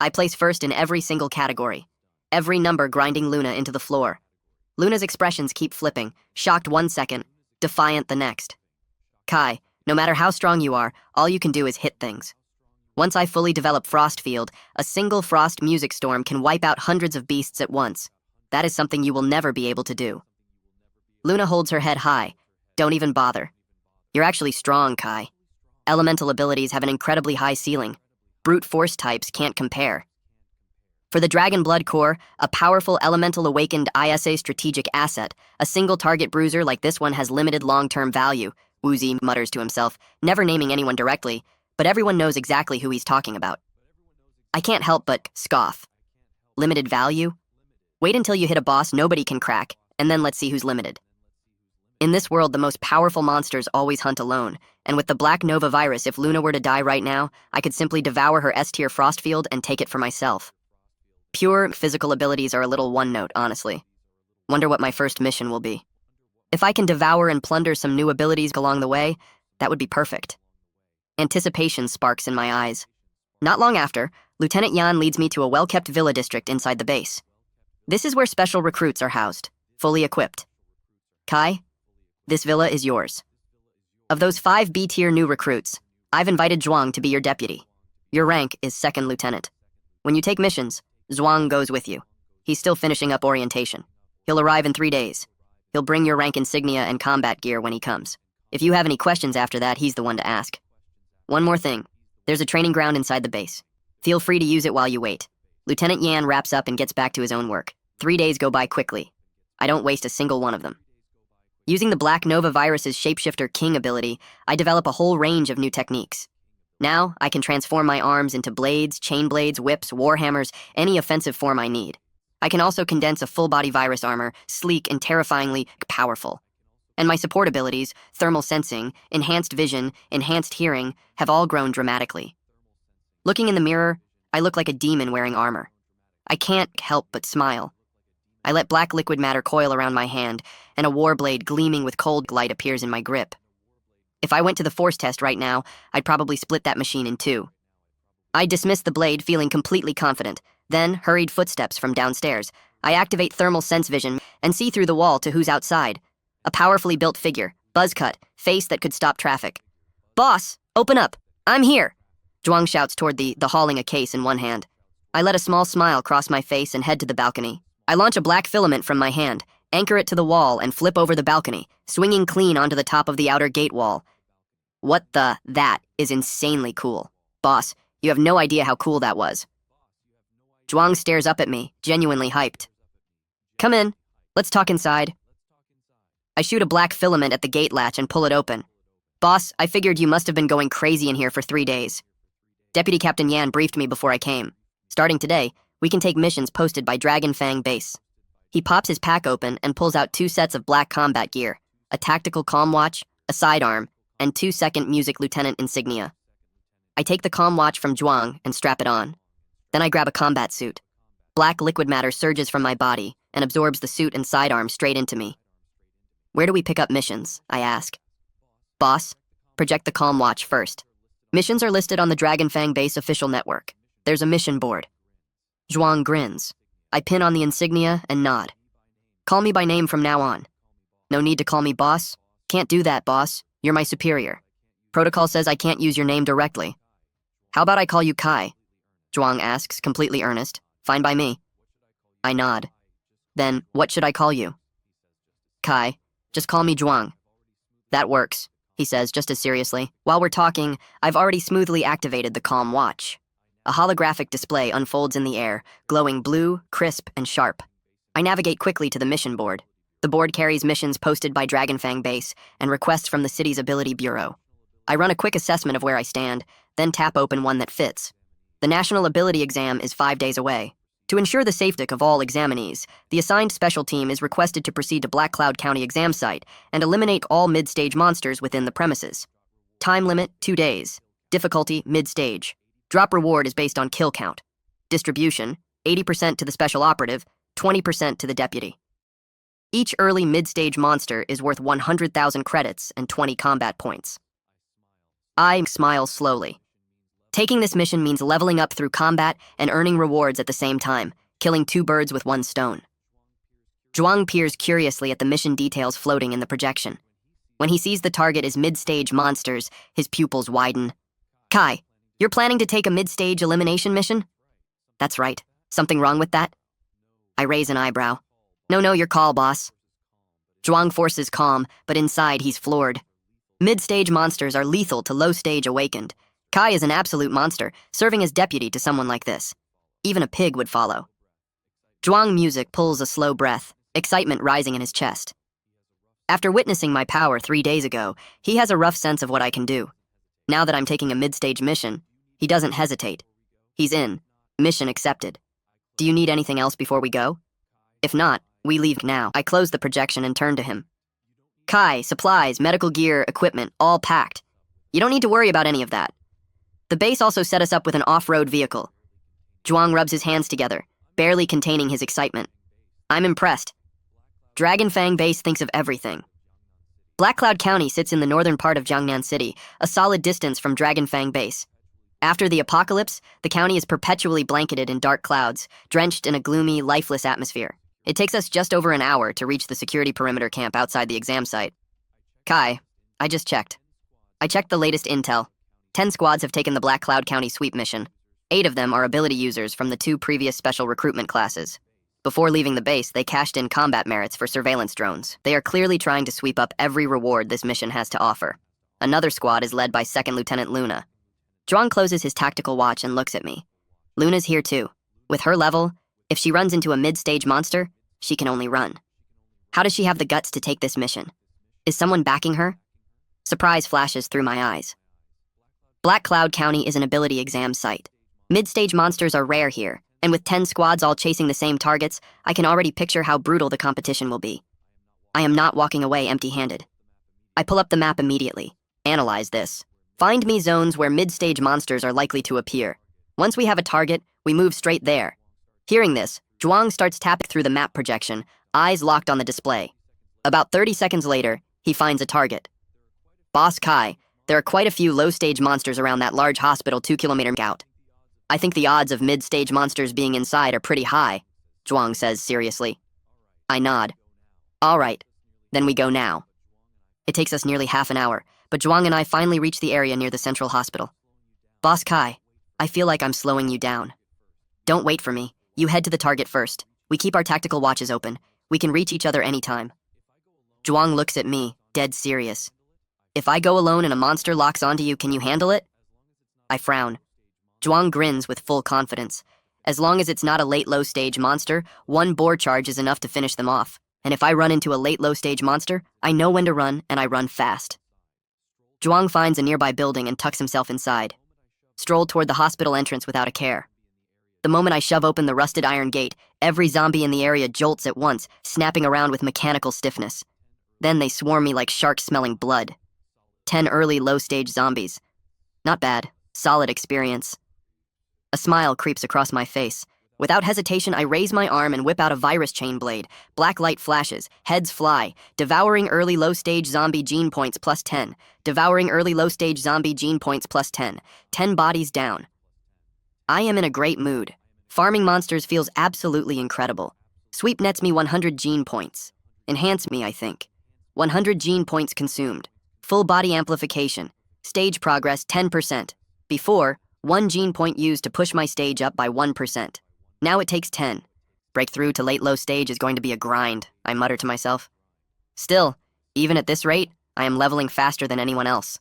I place first in every single category. Every number grinding Luna into the floor. Luna's expressions keep flipping, shocked 1 second, defiant the next. Kai, no matter how strong you are, all you can do is hit things. Once I fully develop Frost Field, a single frost music storm can wipe out hundreds of beasts at once. That is something you will never be able to do. Luna holds her head high. Don't even bother. You're actually strong, Kai. Elemental abilities have an incredibly high ceiling. Brute force types can't compare. For the Dragon Blood Core, a powerful elemental awakened ISA strategic asset, a single target bruiser like this one has limited long-term value, Woozy mutters to himself, never naming anyone directly, but everyone knows exactly who he's talking about. I can't help but scoff. Limited value? Wait until you hit a boss nobody can crack, and then let's see who's limited. In this world, the most powerful monsters always hunt alone, and with the Black Nova virus, if Luna were to die right now, I could simply devour her S-tier Frost Field and take it for myself. Pure physical abilities are a little one-note, honestly. Wonder what my first mission will be. If I can devour and plunder some new abilities along the way, that would be perfect. Anticipation sparks in my eyes. Not long after, Lieutenant Yan leads me to a well-kept villa district inside the base. This is where special recruits are housed, fully equipped. Kai, this villa is yours. Of those 5 B-tier new recruits, I've invited Zhuang to be your deputy. Your rank is 2nd lieutenant. When you take missions, Zhuang goes with you. He's still finishing up orientation. He'll arrive in 3 days. He'll bring your rank insignia and combat gear when he comes. If you have any questions after that, he's the one to ask. One more thing. There's a training ground inside the base. Feel free to use it while you wait. Lieutenant Yan wraps up and gets back to his own work. 3 days go by quickly. I don't waste a single one of them. Using the Black Nova virus's Shapeshifter King ability, I develop a whole range of new techniques. Now, I can transform my arms into blades, chain blades, whips, warhammers, any offensive form I need. I can also condense a full-body virus armor, sleek and terrifyingly powerful. And my support abilities, thermal sensing, enhanced vision, enhanced hearing, have all grown dramatically. Looking in the mirror, I look like a demon wearing armor. I can't help but smile. I let black liquid matter coil around my hand, and a warblade gleaming with cold light appears in my grip. If I went to the force test right now, I'd probably split that machine in 2. I dismissed the blade, feeling completely confident. Then, hurried footsteps from downstairs. I activate thermal sense vision and see through the wall to who's outside. A powerfully built figure, buzz cut, face that could stop traffic. Boss, open up! I'm here! Zhuang shouts toward the hauling a case in one hand. I let a small smile cross my face and head to the balcony. I launch a black filament from my hand, anchor it to the wall, and flip over the balcony, swinging clean onto the top of the outer gate wall. That is insanely cool. Boss, you have no idea how cool that was. Zhuang stares up at me, genuinely hyped. Come in. Let's talk inside. I shoot a black filament at the gate latch and pull it open. Boss, I figured you must have been going crazy in here for 3 days. Deputy Captain Yan briefed me before I came. Starting today, we can take missions posted by Dragon Fang Base. He pops his pack open and pulls out 2 sets of black combat gear, a tactical comm watch, a sidearm, and 2 second music lieutenant insignia. I take the comm watch from Zhuang and strap it on. Then I grab a combat suit. Black liquid matter surges from my body and absorbs the suit and sidearm straight into me. Where do we pick up missions? I ask. Boss, project the comm watch first. Missions are listed on the Dragon Fang Base official network. There's a mission board. Zhuang grins. I pin on the insignia and nod. Call me by name from now on. No need to call me boss. Can't do that, boss. You're my superior. Protocol says I can't use your name directly. How about I call you Kai? Zhuang asks, completely earnest. Fine by me. I nod. Then, what should I call you? Kai. Just call me Zhuang. That works, he says just as seriously. While we're talking, I've already smoothly activated the comm watch. A holographic display unfolds in the air, glowing blue, crisp, and sharp. I navigate quickly to the mission board. The board carries missions posted by Dragon Fang Base and requests from the city's ability bureau. I run a quick assessment of where I stand, then tap open one that fits. The national ability exam is 5 days away. To ensure the safety of all examinees, the assigned special team is requested to proceed to Black Cloud County exam site and eliminate all mid-stage monsters within the premises. Time limit, 2 days. Difficulty, mid-stage. Drop reward is based on kill count. Distribution, 80% to the special operative, 20% to the deputy. Each early mid-stage monster is worth 100,000 credits and 20 combat points. I smile slowly. Taking this mission means leveling up through combat and earning rewards at the same time, killing 2 birds with 1 stone. Zhuang peers curiously at the mission details floating in the projection. When he sees the target is mid-stage monsters, his pupils widen. Kai, You're planning to take a mid-stage elimination mission? That's right. Something wrong with that? I raise an eyebrow. No, your call, boss. Zhuang forces calm, but inside he's floored. Mid-stage monsters are lethal to low-stage awakened. Kai is an absolute monster, serving as deputy to someone like this. Even a pig would follow. Zhuang music pulls a slow breath, excitement rising in his chest. After witnessing my power 3 days ago, he has a rough sense of what I can do. Now that I'm taking a mid-stage mission, he doesn't hesitate. He's in. Mission accepted. Do you need anything else before we go? If not, we leave now. I close the projection and turn to him. Kai, supplies, medical gear, equipment, all packed. You don't need to worry about any of that. The base also set us up with an off-road vehicle. Zhuang rubs his hands together, barely containing his excitement. I'm impressed. Dragonfang Base thinks of everything. Black Cloud County sits in the northern part of Jiangnan City, a solid distance from Dragonfang Base. After the apocalypse, the county is perpetually blanketed in dark clouds, drenched in a gloomy, lifeless atmosphere. It takes us just over an hour to reach the security perimeter camp outside the exam site. Kai, I just checked. I checked the latest intel. 10 squads have taken the Black Cloud County sweep mission. 8 of them are ability users from the 2 previous special recruitment classes. Before leaving the base, they cashed in combat merits for surveillance drones. They are clearly trying to sweep up every reward this mission has to offer. Another squad is led by 2nd Lieutenant Luna. Zhuang closes his tactical watch and looks at me. Luna's here too. With her level, if she runs into a mid-stage monster, she can only run. How does she have the guts to take this mission? Is someone backing her? Surprise flashes through my eyes. Black Cloud County is an ability exam site. Mid-stage monsters are rare here, and with 10 squads all chasing the same targets, I can already picture how brutal the competition will be. I am not walking away empty-handed. I pull up the map immediately. Analyze this. Find me zones where mid-stage monsters are likely to appear. Once we have a target, we move straight there. Hearing this, Zhuang starts tapping through the map projection, eyes locked on the display. About 30 seconds later, he finds a target. Boss Kai, there are quite a few low-stage monsters around that large hospital 2 kilometers out. I think the odds of mid-stage monsters being inside are pretty high, Zhuang says seriously. I nod. All right, then we go now. It takes us nearly half an hour, but Zhuang and I finally reach the area near the central hospital. Boss Kai, I feel like I'm slowing you down. Don't wait for me. You head to the target first. We keep our tactical watches open. We can reach each other anytime. Zhuang looks at me, dead serious. If I go alone and a monster locks onto you, can you handle it? I frown. Zhuang grins with full confidence. As long as it's not a late low-stage monster, 1 bore charge is enough to finish them off. And if I run into a late low-stage monster, I know when to run, and I run fast. Zhuang finds a nearby building and tucks himself inside. Strolled toward the hospital entrance without a care. The moment I shove open the rusted iron gate, every zombie in the area jolts at once, snapping around with mechanical stiffness. Then they swarm me like sharks smelling blood. 10 early low-stage zombies. Not bad. Solid experience. A smile creeps across my face. Without hesitation, I raise my arm and whip out a virus chain blade. Black light flashes. Heads fly. Devouring early low-stage zombie gene points plus 10. Devouring early low-stage zombie gene points plus 10. 10 bodies down. I am in a great mood. Farming monsters feels absolutely incredible. Sweep nets me 100 gene points. Enhance me, I think. 100 gene points consumed. Full body amplification. Stage progress 10%. Before, 1 gene point used to push my stage up by 1%. Now it takes 10. Breakthrough to late low stage is going to be a grind, I mutter to myself. Still, even at this rate, I am leveling faster than anyone else.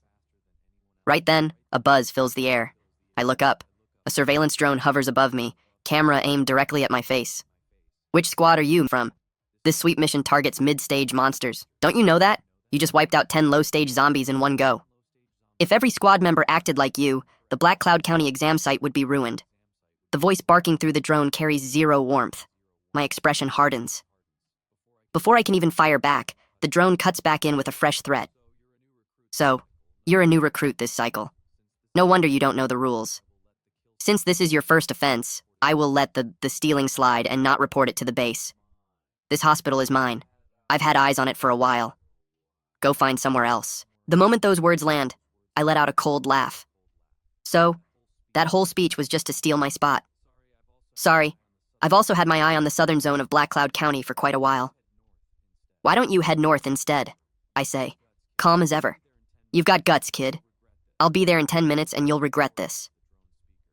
Right then, a buzz fills the air. I look up. A surveillance drone hovers above me, camera aimed directly at my face. Which squad are you from? This sweep mission targets mid-stage monsters. Don't you know that? You just wiped out 10 low-stage zombies in one go. If every squad member acted like you, the Black Cloud County exam site would be ruined. The voice barking through the drone carries 0 warmth. My expression hardens. Before I can even fire back, the drone cuts back in with a fresh threat. So, you're a new recruit this cycle. No wonder you don't know the rules. Since this is your first offense, I will let the stealing slide and not report it to the base. This hospital is mine. I've had eyes on it for a while. Go find somewhere else. The moment those words land, I let out a cold laugh. So, that whole speech was just to steal my spot. Sorry, I've also had my eye on the southern zone of Black Cloud County for quite a while. Why don't you head north instead? I say, calm as ever. You've got guts, kid. I'll be there in 10 minutes and you'll regret this.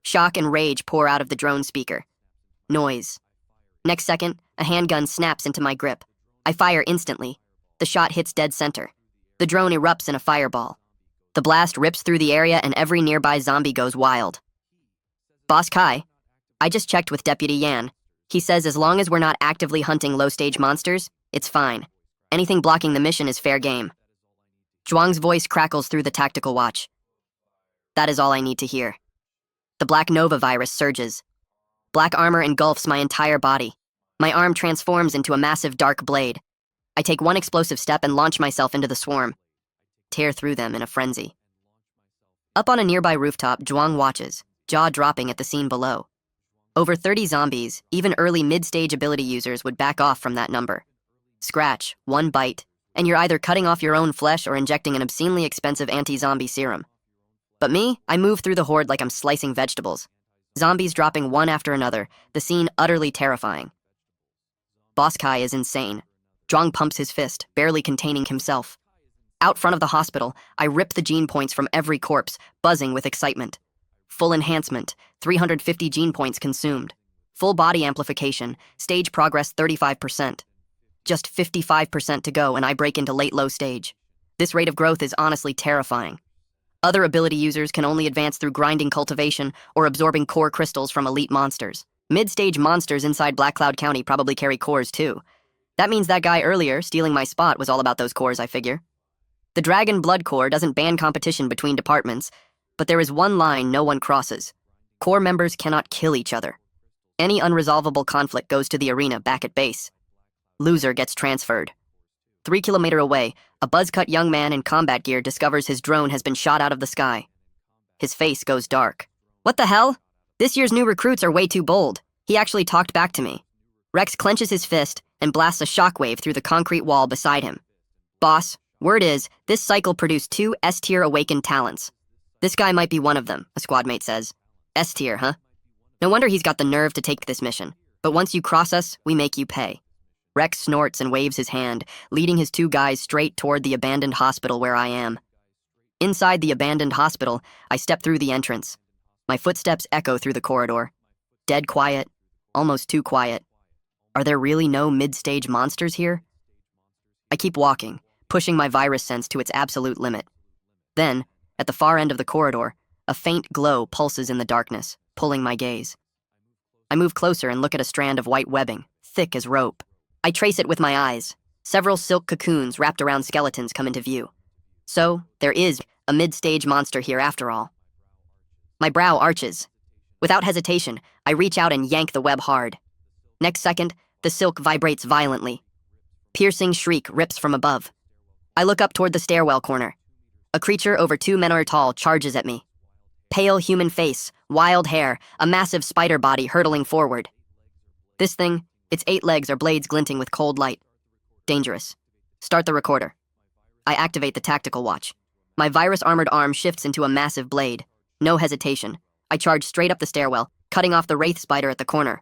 Shock and rage pour out of the drone speaker. Noise. Next second, a handgun snaps into my grip. I fire instantly. The shot hits dead center. The drone erupts in a fireball. The blast rips through the area and every nearby zombie goes wild. Boss Kai, I just checked with Deputy Yan. He says as long as we're not actively hunting low-stage monsters, it's fine. Anything blocking the mission is fair game. Zhuang's voice crackles through the tactical watch. That is all I need to hear. The Black Nova virus surges. Black armor engulfs my entire body. My arm transforms into a massive dark blade. I take one explosive step and launch myself into the swarm. Tear through them in a frenzy. Up on a nearby rooftop, Zhuang watches, jaw dropping at the scene below. Over 30 zombies, even early mid-stage ability users would back off from that number. Scratch, one bite, and you're either cutting off your own flesh or injecting an obscenely expensive anti-zombie serum. But me, I move through the horde like I'm slicing vegetables. Zombies dropping one after another, the scene utterly terrifying. Boss Kai is insane. Zhuang pumps his fist, barely containing himself. Out front of the hospital, I rip the gene points from every corpse, buzzing with excitement. Full enhancement, 350 gene points consumed. Full body amplification, stage progress 35%. Just 55% to go and I break into late-low stage. This rate of growth is honestly terrifying. Other ability users can only advance through grinding cultivation or absorbing core crystals from elite monsters. Mid-stage monsters inside Black Cloud County probably carry cores too. That means that guy earlier, stealing my spot, was all about those cores, I figure. The Dragon Blood Core doesn't ban competition between departments, but there is one line no one crosses. Core members cannot kill each other. Any unresolvable conflict goes to the arena back at base. Loser gets transferred. 3 kilometers away, a buzz-cut young man in combat gear discovers his drone has been shot out of the sky. His face goes dark. What the hell? This year's new recruits are way too bold. He actually talked back to me. Rex clenches his fist and blasts a shockwave through the concrete wall beside him. Boss, word is, this cycle produced 2 S-tier awakened talents. This guy might be one of them, a squad mate says. S-tier, huh? No wonder he's got the nerve to take this mission. But once you cross us, we make you pay. Rex snorts and waves his hand, leading his 2 guys straight toward the abandoned hospital where I am. Inside the abandoned hospital, I step through the entrance. My footsteps echo through the corridor. Dead quiet, almost too quiet. Are there really no mid-stage monsters here? I keep walking, pushing my virus sense to its absolute limit. Then, at the far end of the corridor, a faint glow pulses in the darkness, pulling my gaze. I move closer and look at a strand of white webbing, thick as rope. I trace it with my eyes. Several silk cocoons wrapped around skeletons come into view. So, there is a mid-stage monster here after all. My brow arches. Without hesitation, I reach out and yank the web hard. Next second, the silk vibrates violently. Piercing shriek rips from above. I look up toward the stairwell corner. A creature over 2 men tall charges at me. Pale human face, wild hair, a massive spider body hurtling forward. This thing, its 8 legs are blades glinting with cold light. Dangerous. Start the recorder. I activate the tactical watch. My virus-armored arm shifts into a massive blade. No hesitation. I charge straight up the stairwell, cutting off the wraith spider at the corner.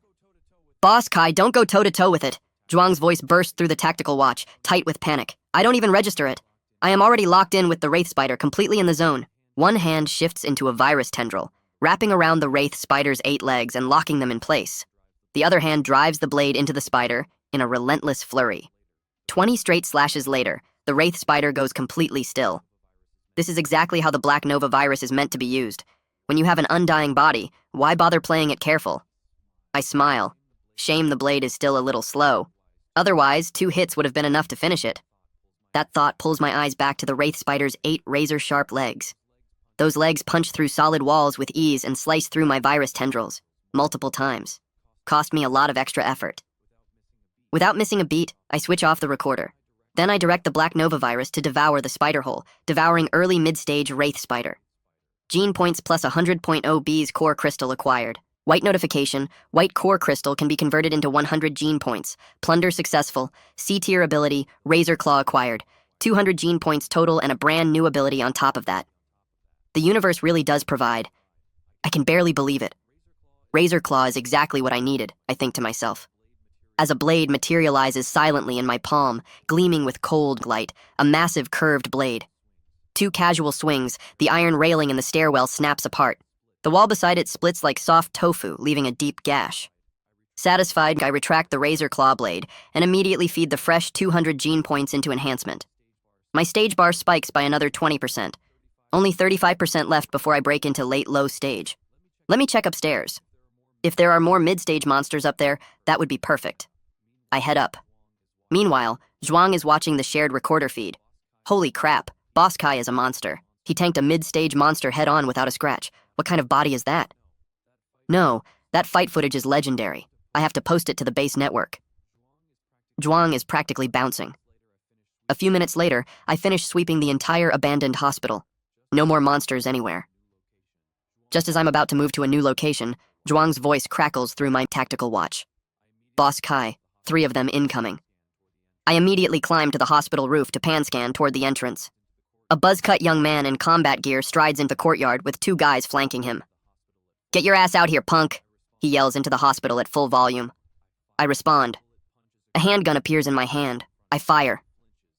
Boss Kai, don't go toe-to-toe with it. Zhuang's voice bursts through the tactical watch, tight with panic. I don't even register it. I am already locked in with the wraith spider, completely in the zone. One hand shifts into a virus tendril, wrapping around the wraith spider's 8 legs and locking them in place. The other hand drives the blade into the spider in a relentless flurry. 20 straight slashes later, the wraith spider goes completely still. This is exactly how the Black Nova virus is meant to be used. When you have an undying body, why bother playing it careful? I smile. Shame the blade is still a little slow. Otherwise, 2 hits would have been enough to finish it. That thought pulls my eyes back to the wraith spider's 8 razor-sharp legs. Those legs punch through solid walls with ease and slice through my virus tendrils, multiple times. Cost me a lot of extra effort. Without missing a beat, I switch off the recorder. Then I direct the Black Nova virus to devour the spider hole, devouring early mid-stage wraith spider. Gene points plus 100.0 Bs core crystal acquired. White notification, white core crystal can be converted into 100 gene points. Plunder successful, C-tier ability, Razor Claw acquired. 200 gene points total and a brand new ability on top of that. The universe really does provide. I can barely believe it. Razor Claw is exactly what I needed, I think to myself. As a blade materializes silently in my palm, gleaming with cold light, a massive curved blade. 2 casual swings, the iron railing in the stairwell snaps apart. The wall beside it splits like soft tofu, leaving a deep gash. Satisfied, I retract the razor claw blade and immediately feed the fresh 200 gene points into enhancement. My stage bar spikes by another 20%. Only 35% left before I break into late-low stage. Let me check upstairs. If there are more mid-stage monsters up there, that would be perfect. I head up. Meanwhile, Zhuang is watching the shared recorder feed. Holy crap, Boss Kai is a monster. He tanked a mid-stage monster head-on without a scratch. What kind of body is that? No, that fight footage is legendary. I have to post it to the base network. Zhuang is practically bouncing. A few minutes later, I finish sweeping the entire abandoned hospital. No more monsters anywhere. Just as I'm about to move to a new location, Zhuang's voice crackles through my tactical watch. Boss Kai, 3 of them incoming. I immediately climb to the hospital roof to pan-scan toward the entrance. A buzz-cut young man in combat gear strides into the courtyard with 2 guys flanking him. "Get your ass out here, punk," he yells into the hospital at full volume. I respond. A handgun appears in my hand. I fire.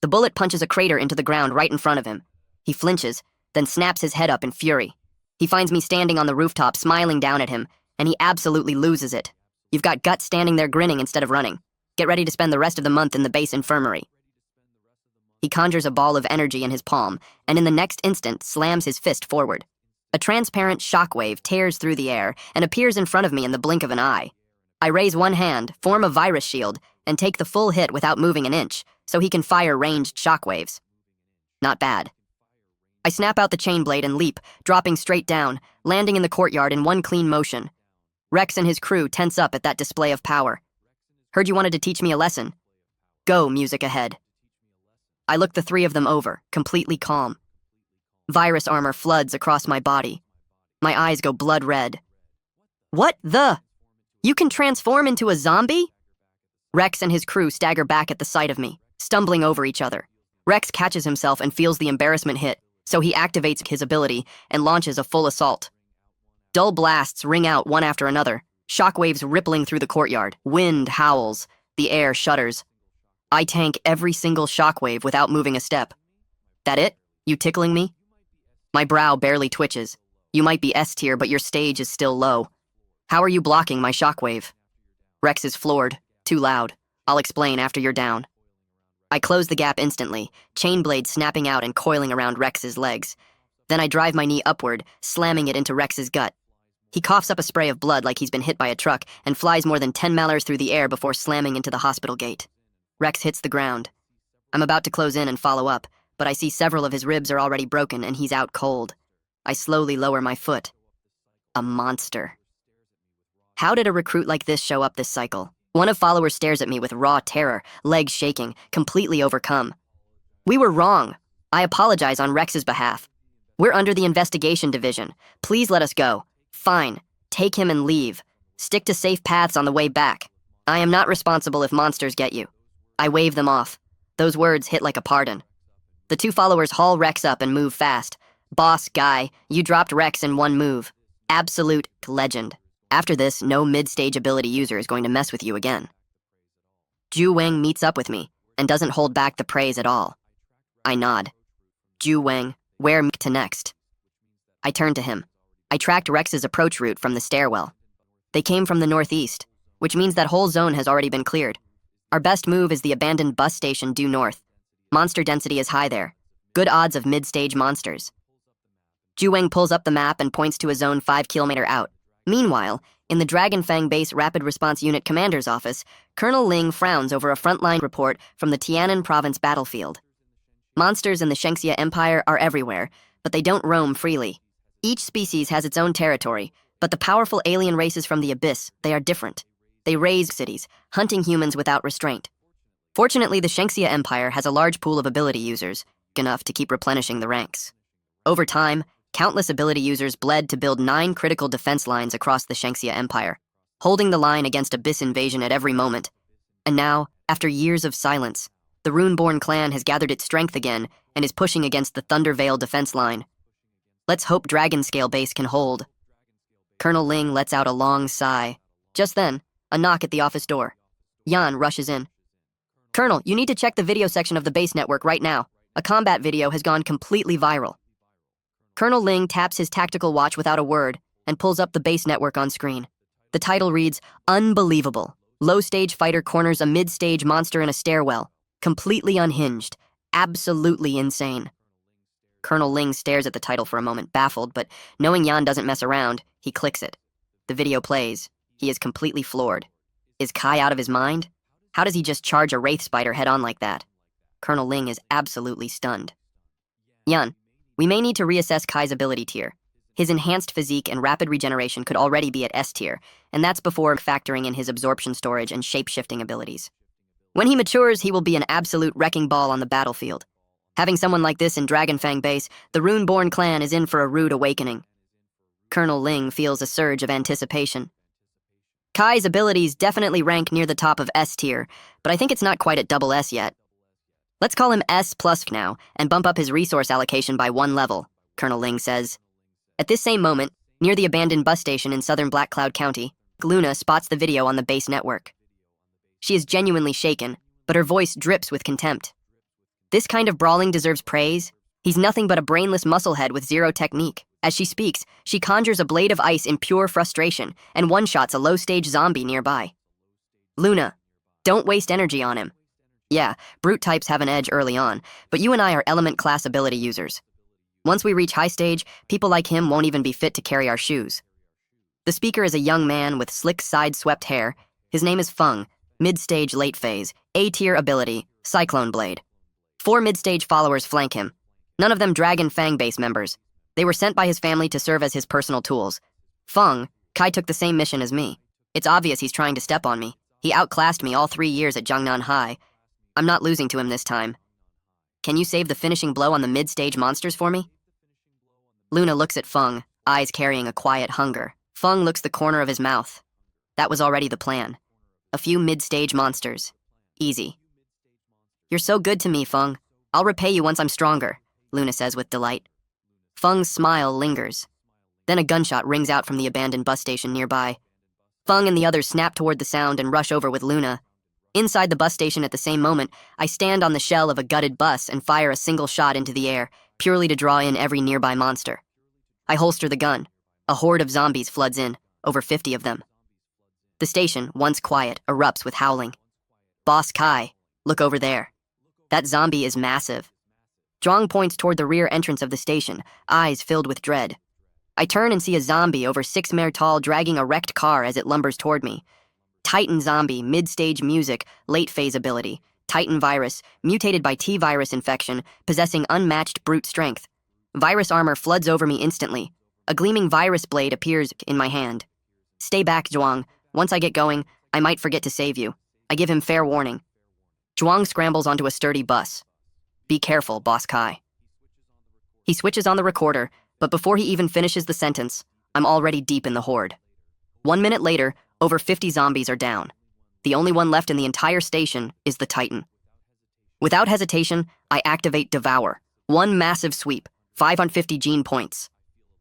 The bullet punches a crater into the ground right in front of him. He flinches, then snaps his head up in fury. He finds me standing on the rooftop smiling down at him, and he absolutely loses it. You've got guts standing there grinning instead of running. Get ready to spend the rest of the month in the base infirmary. He conjures a ball of energy in his palm, and in the next instant slams his fist forward. A transparent shockwave tears through the air and appears in front of me in the blink of an eye. I raise one hand, form a virus shield, and take the full hit without moving an inch, so he can fire ranged shockwaves. Not bad. I snap out the chain blade and leap, dropping straight down, landing in the courtyard in one clean motion. Rex and his crew tense up at that display of power. Heard you wanted to teach me a lesson. Go, music ahead. I look the 3 of them over, completely calm. Virus armor floods across my body. My eyes go blood red. What the? You can transform into a zombie? Rex and his crew stagger back at the sight of me, stumbling over each other. Rex catches himself and feels the embarrassment hit, so he activates his ability and launches a full assault. Dull blasts ring out one after another, shockwaves rippling through the courtyard. Wind howls, the air shudders. I tank every single shockwave without moving a step. That it? You tickling me? My brow barely twitches. You might be S tier, but your stage is still low. How are you blocking my shockwave? Rex is floored. Too loud. I'll explain after you're down. I close the gap instantly, chain blade snapping out and coiling around Rex's legs. Then I drive my knee upward, slamming it into Rex's gut. He coughs up a spray of blood like he's been hit by a truck and flies more than 10 malers through the air before slamming into the hospital gate. Rex hits the ground. I'm about to close in and follow up, but I see several of his ribs are already broken and he's out cold. I slowly lower my foot. A monster. How did a recruit like this show up this cycle? One of followers stares at me with raw terror, legs shaking, completely overcome. We were wrong. I apologize on Rex's behalf. We're under the investigation division. Please let us go. Fine. Take him and leave. Stick to safe paths on the way back. I am not responsible if monsters get you. I wave them off. Those words hit like a pardon. The 2 followers haul Rex up and move fast. Boss guy, you dropped Rex in one move. Absolute legend. After this, no mid-stage ability user is going to mess with you again. Zhu Weng meets up with me and doesn't hold back the praise at all. I nod. Zhu Weng, where to next? I turn to him. I tracked Rex's approach route from the stairwell. They came from the northeast, which means that whole zone has already been cleared. Our best move is the abandoned bus station due north. Monster density is high there. Good odds of mid-stage monsters. Zhu Weng pulls up the map and points to a zone 5 kilometer out. Meanwhile, in the Dragonfang Base Rapid Response Unit Commander's office, Colonel Ling frowns over a frontline report from the Tianan Province battlefield. Monsters in the Shengxia Empire are everywhere, but they don't roam freely. Each species has its own territory, but the powerful alien races from the Abyss, they are different. They raise cities, hunting humans without restraint. Fortunately, the Shengxia Empire has a large pool of ability users, enough to keep replenishing the ranks. Over time, countless ability users bled to build 9 critical defense lines across the Shengxia Empire, holding the line against Abyss invasion at every moment. And now, after years of silence, the Runeborn clan has gathered its strength again and is pushing against the Thundervale defense line. Let's hope Dragonscale Base can hold. Colonel Ling lets out a long sigh. Just then, a knock at the office door. Yan rushes in. Colonel, you need to check the video section of the base network right now. A combat video has gone completely viral. Colonel Ling taps his tactical watch without a word and pulls up the base network on screen. The title reads, Unbelievable. Low-stage fighter corners a mid-stage monster in a stairwell. Completely unhinged. Absolutely insane. Colonel Ling stares at the title for a moment, baffled, but knowing Yan doesn't mess around, he clicks it. The video plays. He is completely floored. Is Kai out of his mind? How does he just charge a wraith spider head-on like that? Colonel Ling is absolutely stunned. Yan, we may need to reassess Kai's ability tier. His enhanced physique and rapid regeneration could already be at S tier, and that's before factoring in his absorption storage and shape-shifting abilities. When he matures, he will be an absolute wrecking ball on the battlefield. Having someone like this in Dragonfang Base, the Rune-born clan is in for a rude awakening. Colonel Ling feels a surge of anticipation. Kai's abilities definitely rank near the top of S tier, but I think it's not quite at double S yet. Let's call him S+ now, and bump up his resource allocation by 1 level, Colonel Ling says. At this same moment, near the abandoned bus station in southern Black Cloud County, Luna spots the video on the base network. She is genuinely shaken, but her voice drips with contempt. This kind of brawling deserves praise. He's nothing but a brainless musclehead with zero technique. As she speaks, she conjures a blade of ice in pure frustration and one-shots a low-stage zombie nearby. Luna, don't waste energy on him. Yeah, brute types have an edge early on, but you and I are element class ability users. Once we reach high stage, people like him won't even be fit to carry our shoes. The speaker is a young man with slick side-swept hair. His name is Feng, mid-stage late phase, A-tier ability, Cyclone Blade. 4 mid-stage followers flank him. None of them Dragon Fang base members. They were sent by his family to serve as his personal tools. Feng, Kai took the same mission as me. It's obvious he's trying to step on me. He outclassed me all 3 years at Jiangnan High. I'm not losing to him this time. Can you save the finishing blow on the mid-stage monsters for me? Luna looks at Feng, eyes carrying a quiet hunger. Feng looks the corner of his mouth. That was already the plan. A few mid-stage monsters. Easy. You're so good to me, Feng. I'll repay you once I'm stronger, Luna says with delight. Feng's smile lingers. Then a gunshot rings out from the abandoned bus station nearby. Feng and the others snap toward the sound and rush over with Luna. Inside the bus station at the same moment, I stand on the shell of a gutted bus and fire a single shot into the air, purely to draw in every nearby monster. I holster the gun. A horde of zombies floods in, over 50 of them. The station, once quiet, erupts with howling. Boss Kai, look over there. That zombie is massive. Zhuang points toward the rear entrance of the station, eyes filled with dread. I turn and see a zombie over 6 meters tall dragging a wrecked car as it lumbers toward me. Titan zombie, mid-stage music, late phase ability. Titan virus, mutated by T-virus infection, possessing unmatched brute strength. Virus armor floods over me instantly. A gleaming virus blade appears in my hand. Stay back, Zhuang. Once I get going, I might forget to save you. I give him fair warning. Zhuang scrambles onto a sturdy bus. Be careful, Boss Kai. He switches on the recorder, but before he even finishes the sentence, I'm already deep in the horde. 1 minute later, over 50 zombies are down. The only one left in the entire station is the Titan. Without hesitation, I activate Devour. 1 massive sweep, 550 gene points.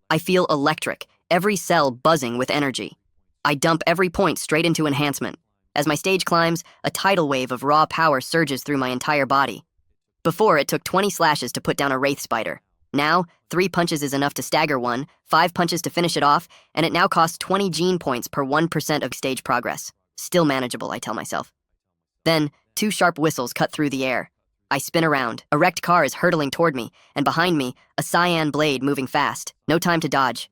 I feel electric, every cell buzzing with energy. I dump every point straight into enhancement. As my stage climbs, a tidal wave of raw power surges through my entire body. Before, it took 20 slashes to put down a wraith spider. Now, 3 punches is enough to stagger one, 5 punches to finish it off, and it now costs 20 gene points per 1% of stage progress. Still manageable, I tell myself. Then, 2 sharp whistles cut through the air. I spin around. A wrecked car is hurtling toward me, and behind me, a cyan blade moving fast. No time to dodge.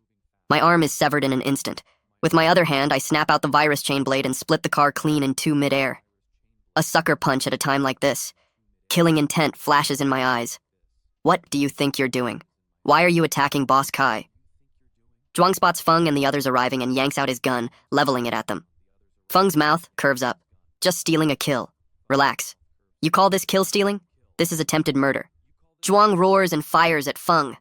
My arm is severed in an instant. With my other hand, I snap out the virus chain blade and split the car clean in 2 midair. A sucker punch at a time like this. Killing intent flashes in my eyes. What do you think you're doing? Why are you attacking Boss Kai? Zhuang spots Feng and the others arriving and yanks out his gun, leveling it at them. Feng's mouth curves up. Just stealing a kill. Relax. You call this kill stealing? This is attempted murder. Zhuang roars and fires at Feng.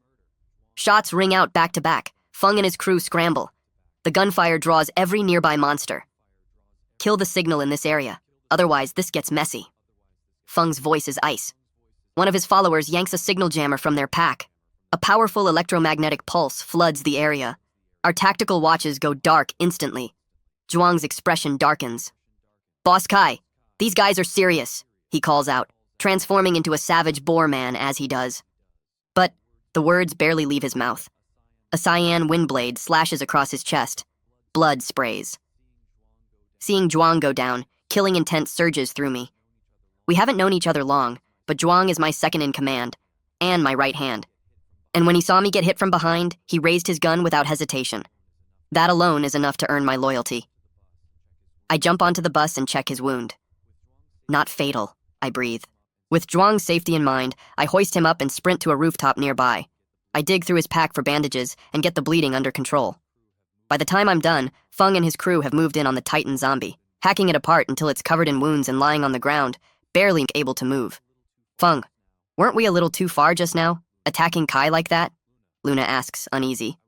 Shots ring out back to back. Feng and his crew scramble. The gunfire draws every nearby monster. Kill the signal in this area. Otherwise, this gets messy. Feng's voice is ice. One of his followers yanks a signal jammer from their pack. A powerful electromagnetic pulse floods the area. Our tactical watches go dark instantly. Zhuang's expression darkens. Boss Kai, these guys are serious, he calls out, transforming into a savage boar man as he does. But the words barely leave his mouth. A cyan wind blade slashes across his chest. Blood sprays. Seeing Zhuang go down, killing intent surges through me. We haven't known each other long, but Zhuang is my second in command, and my right hand. And when he saw me get hit from behind, he raised his gun without hesitation. That alone is enough to earn my loyalty. I jump onto the bus and check his wound. Not fatal, I breathe. With Zhuang's safety in mind, I hoist him up and sprint to a rooftop nearby. I dig through his pack for bandages and get the bleeding under control. By the time I'm done, Feng and his crew have moved in on the Titan zombie, hacking it apart until it's covered in wounds and lying on the ground, barely able to move. Feng, weren't we a little too far just now, attacking Kai like that? Luna asks, uneasy.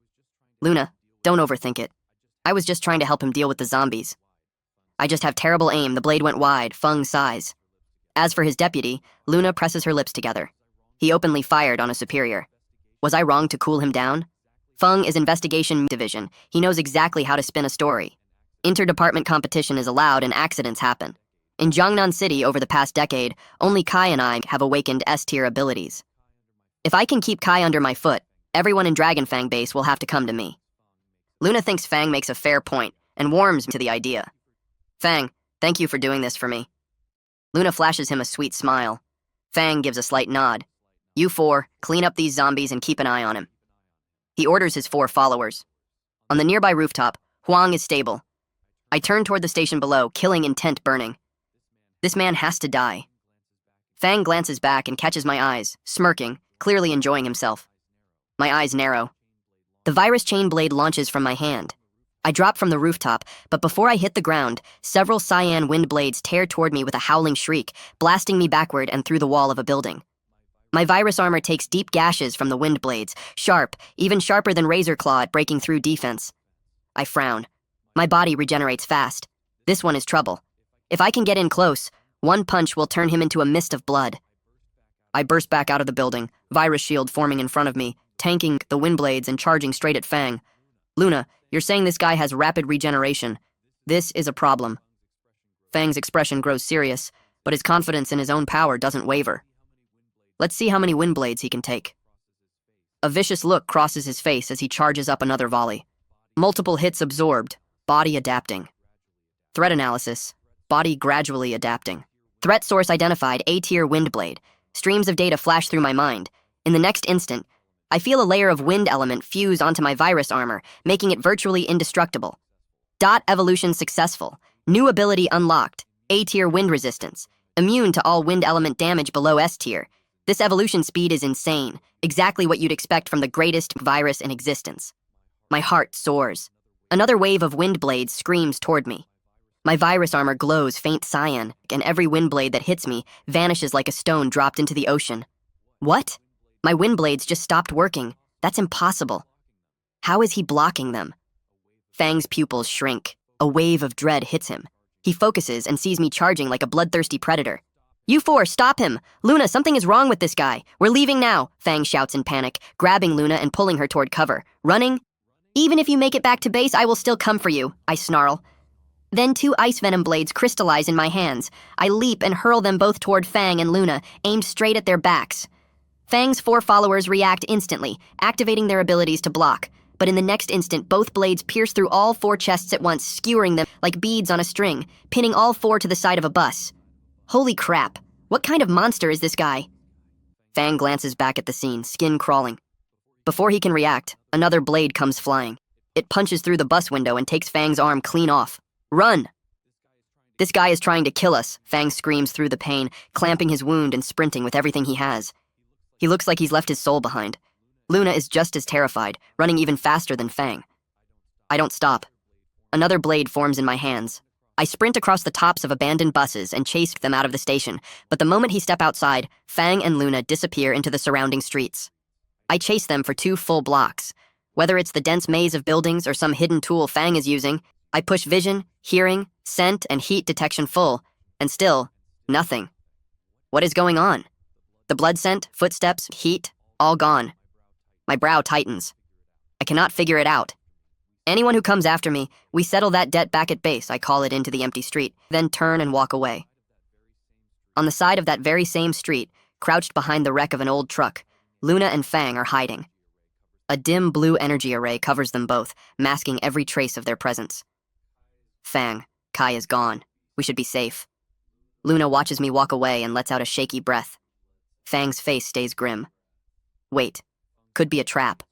Luna, don't overthink it. I was just trying to help him deal with the zombies. I just have terrible aim, the blade went wide, Feng sighs. As for his deputy, Luna presses her lips together. He openly fired on a superior. Was I wrong to cool him down? Feng is investigation division. He knows exactly how to spin a story. Interdepartment competition is allowed and accidents happen. In Jiangnan City over the past decade, only Kai and I have awakened S-tier abilities. If I can keep Kai under my foot, everyone in Dragonfang base will have to come to me. Luna thinks Fang makes a fair point and warms to the idea. Fang, thank you for doing this for me. Luna flashes him a sweet smile. Fang gives a slight nod. You four, clean up these zombies and keep an eye on him. He orders his 4 followers. On the nearby rooftop, Huang is stable. I turn toward the station below, killing intent burning. This man has to die. Fang glances back and catches my eyes, smirking, clearly enjoying himself. My eyes narrow. The virus chain blade launches from my hand. I drop from the rooftop, but before I hit the ground, several cyan wind blades tear toward me with a howling shriek, blasting me backward and through the wall of a building. My virus armor takes deep gashes from the wind blades, sharp, even sharper than razor claw at breaking through defense. I frown. My body regenerates fast. This one is trouble. If I can get in close, one punch will turn him into a mist of blood. I burst back out of the building, virus shield forming in front of me, tanking the wind blades and charging straight at Fang. Luna, you're saying this guy has rapid regeneration. This is a problem. Fang's expression grows serious, but his confidence in his own power doesn't waver. Let's see how many wind blades he can take. A vicious look crosses his face as he charges up another volley. Multiple hits absorbed, body adapting. Threat analysis, body gradually adapting. Threat source identified, A-tier wind blade. Streams of data flash through my mind. In the next instant, I feel a layer of wind element fuse onto my virus armor, making it virtually indestructible. Evolution successful. New ability unlocked. A-tier wind resistance. Immune to all wind element damage below S-tier. This evolution speed is insane, exactly what you'd expect from the greatest virus in existence. My heart soars. Another wave of wind blades screams toward me. My virus armor glows faint cyan, and every wind blade that hits me vanishes like a stone dropped into the ocean. What? My wind blades just stopped working. That's impossible. How is he blocking them? Fang's pupils shrink. A wave of dread hits him. He focuses and sees me charging like a bloodthirsty predator. You four, stop him! Luna, something is wrong with this guy. We're leaving now, Fang shouts in panic, grabbing Luna and pulling her toward cover. Running? Even if you make it back to base, I will still come for you, I snarl. Then 2 ice venom blades crystallize in my hands. I leap and hurl them both toward Fang and Luna, aimed straight at their backs. Fang's 4 followers react instantly, activating their abilities to block. But in the next instant, both blades pierce through all 4 chests at once, skewering them like beads on a string, pinning all 4 to the side of a bus. Holy crap, what kind of monster is this guy? Fang glances back at the scene, skin crawling. Before he can react, another blade comes flying. It punches through the bus window and takes Fang's arm clean off. Run! This guy is trying to kill us, Fang screams through the pain, clamping his wound and sprinting with everything he has. He looks like he's left his soul behind. Luna is just as terrified, running even faster than Fang. I don't stop. Another blade forms in my hands. I sprint across the tops of abandoned buses and chase them out of the station, but the moment he step outside, Fang and Luna disappear into the surrounding streets. I chase them for 2 full blocks. Whether it's the dense maze of buildings or some hidden tool Fang is using, I push vision, hearing, scent, and heat detection full, and still, nothing. What is going on? The blood scent, footsteps, heat, all gone. My brow tightens. I cannot figure it out. Anyone who comes after me, we settle that debt back at base, I call it into the empty street, then turn and walk away. On the side of that very same street, crouched behind the wreck of an old truck, Luna and Fang are hiding. A dim blue energy array covers them both, masking every trace of their presence. Fang, Kai is gone. We should be safe. Luna watches me walk away and lets out a shaky breath. Fang's face stays grim. Wait, could be a trap.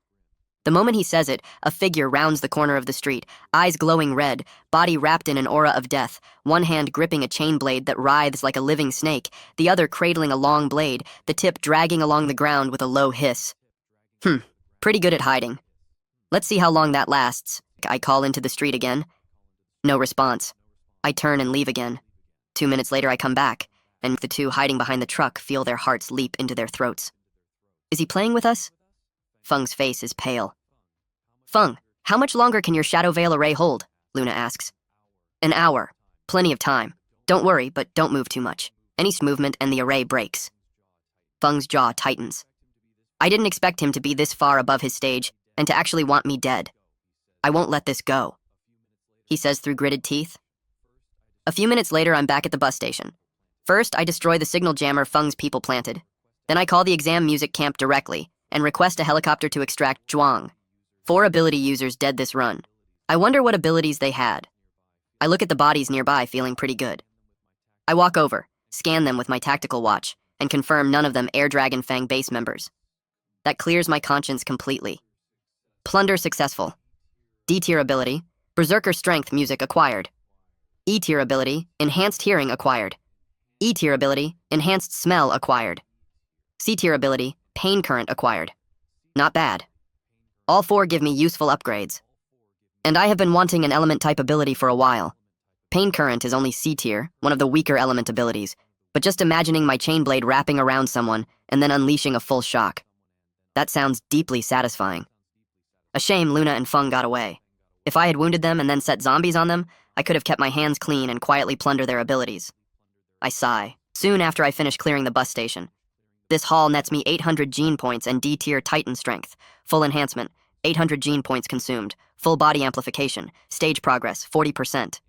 The moment he says it, a figure rounds the corner of the street, eyes glowing red, body wrapped in an aura of death, one hand gripping a chain blade that writhes like a living snake, the other cradling a long blade, the tip dragging along the ground with a low hiss. Pretty good at hiding. Let's see how long that lasts. I call into the street again. No response. I turn and leave again. 2 minutes later I come back, and the two hiding behind the truck feel their hearts leap into their throats. Is he playing with us? Feng's face is pale. Feng, how much longer can your Shadow Veil array hold? Luna asks. An hour. Plenty of time. Don't worry, but don't move too much. Any movement and the array breaks. Feng's jaw tightens. I didn't expect him to be this far above his stage and to actually want me dead. I won't let this go, he says through gritted teeth. A few minutes later, I'm back at the bus station. First, I destroy the signal jammer Feng's people planted. Then I call the exam music camp directly and request a helicopter to extract Zhuang. 4 ability users dead this run. I wonder what abilities they had. I look at the bodies nearby, feeling pretty good. I walk over, scan them with my tactical watch, and confirm none of them Air Dragon Fang base members. That clears my conscience completely. Plunder successful. D-tier ability, Berserker Strength music acquired. E-tier ability, Enhanced Hearing acquired. E-tier ability, Enhanced Smell acquired. C-tier ability, Pain Current acquired. Not bad. All 4 give me useful upgrades. And I have been wanting an element type ability for a while. Pain Current is only C-tier, one of the weaker element abilities, but just imagining my chain blade wrapping around someone and then unleashing a full shock. That sounds deeply satisfying. A shame Luna and Feng got away. If I had wounded them and then set zombies on them, I could have kept my hands clean and quietly plunder their abilities. I sigh. Soon after I finish clearing the bus station. This haul nets me 800 gene points and D-tier Titan strength. Full enhancement, 800 gene points consumed. Full body amplification, stage progress, 40%.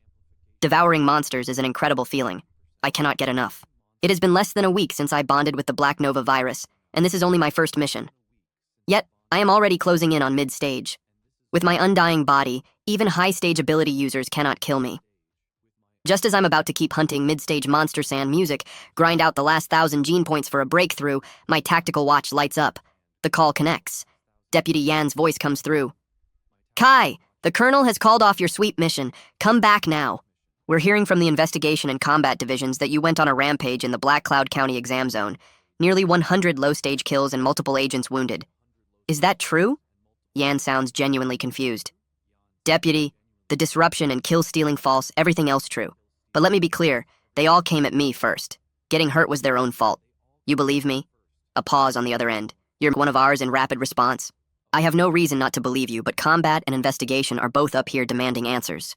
Devouring monsters is an incredible feeling. I cannot get enough. It has been less than a week since I bonded with the Black Nova virus, and this is only my first mission. Yet, I am already closing in on mid-stage. With my undying body, even high-stage ability users cannot kill me. Just as I'm about to keep hunting mid-stage monster sand music, grind out the last 1,000 gene points for a breakthrough, my tactical watch lights up. The call connects. Deputy Yan's voice comes through. Kai, the Colonel has called off your sweep mission. Come back now. We're hearing from the Investigation and Combat divisions that you went on a rampage in the Black Cloud County exam zone. Nearly 100 low-stage kills and multiple agents wounded. Is that true? Yan sounds genuinely confused. Deputy, the disruption and kill-stealing false, everything else true. But let me be clear, they all came at me first. Getting hurt was their own fault. You believe me? A pause on the other end. You're one of ours in rapid response. I have no reason not to believe you, but Combat and Investigation are both up here demanding answers.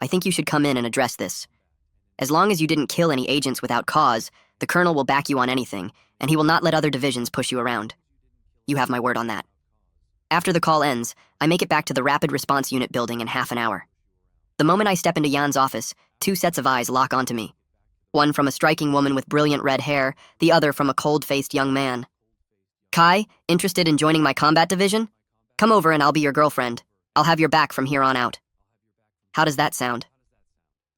I think you should come in and address this. As long as you didn't kill any agents without cause, the Colonel will back you on anything, and he will not let other divisions push you around. You have my word on that. After the call ends, I make it back to the Rapid Response Unit building in half an hour. The moment I step into Yan's office, 2 sets of eyes lock onto me. One from a striking woman with brilliant red hair, the other from a cold-faced young man. Kai, interested in joining my combat division? Come over and I'll be your girlfriend. I'll have your back from here on out. How does that sound?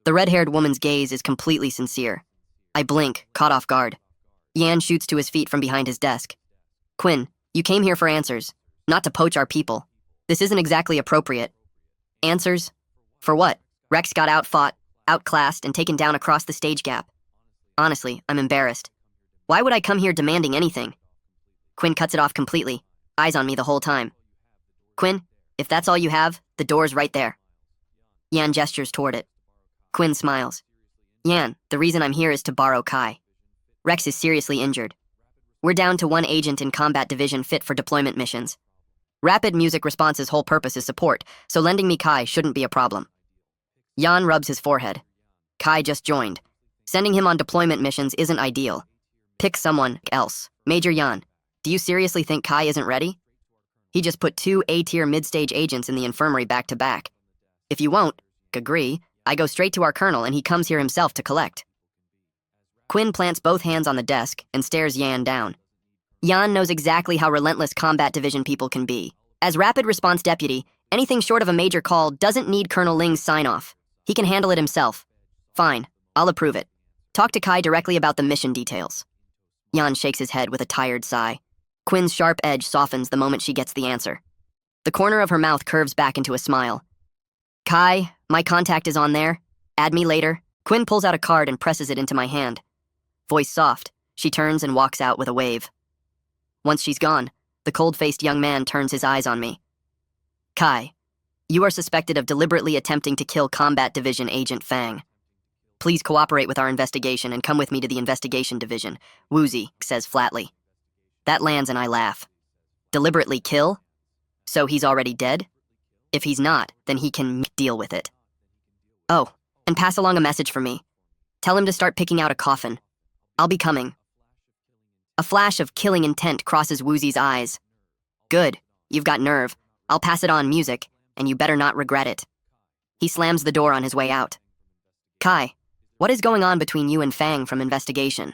The red-haired woman's gaze is completely sincere. I blink, caught off guard. Yan shoots to his feet from behind his desk. Quinn, you came here for answers, not to poach our people. This isn't exactly appropriate. Answers? For what? Rex got outfought, outclassed, and taken down across the stage gap. Honestly, I'm embarrassed. Why would I come here demanding anything? Quinn cuts it off completely, eyes on me the whole time. Quinn, if that's all you have, the door's right there. Yan gestures toward it. Quinn smiles. Yan, the reason I'm here is to borrow Kai. Rex is seriously injured. We're down to 1 agent in combat division fit for deployment missions. Rapid Music Response's whole purpose is support, so lending me Kai shouldn't be a problem. Yan rubs his forehead. Kai just joined. Sending him on deployment missions isn't ideal. Pick someone else. Major Yan, do you seriously think Kai isn't ready? He just put 2 A-tier mid-stage agents in the infirmary back-to-back. If you won't agree, I go straight to our colonel and he comes here himself to collect. Quinn plants both hands on the desk and stares Yan down. Yan knows exactly how relentless combat division people can be. As rapid response deputy, anything short of a major call doesn't need Colonel Ling's sign-off. He can handle it himself. Fine, I'll approve it. Talk to Kai directly about the mission details. Yan shakes his head with a tired sigh. Quinn's sharp edge softens the moment she gets the answer. The corner of her mouth curves back into a smile. Kai, my contact is on there. Add me later. Quinn pulls out a card and presses it into my hand. Voice soft, she turns and walks out with a wave. Once she's gone, the cold-faced young man turns his eyes on me. Kai, you are suspected of deliberately attempting to kill Combat Division Agent Fang. Please cooperate with our investigation and come with me to the investigation division, Woozy says flatly. That lands and I laugh. Deliberately kill? So he's already dead? If he's not, then he can deal with it. Oh, and pass along a message for me. Tell him to start picking out a coffin. I'll be coming. A flash of killing intent crosses Woozy's eyes. Good, you've got nerve. I'll pass it on, music, and you better not regret it. He slams the door on his way out. Kai, what is going on between you and Fang from investigation?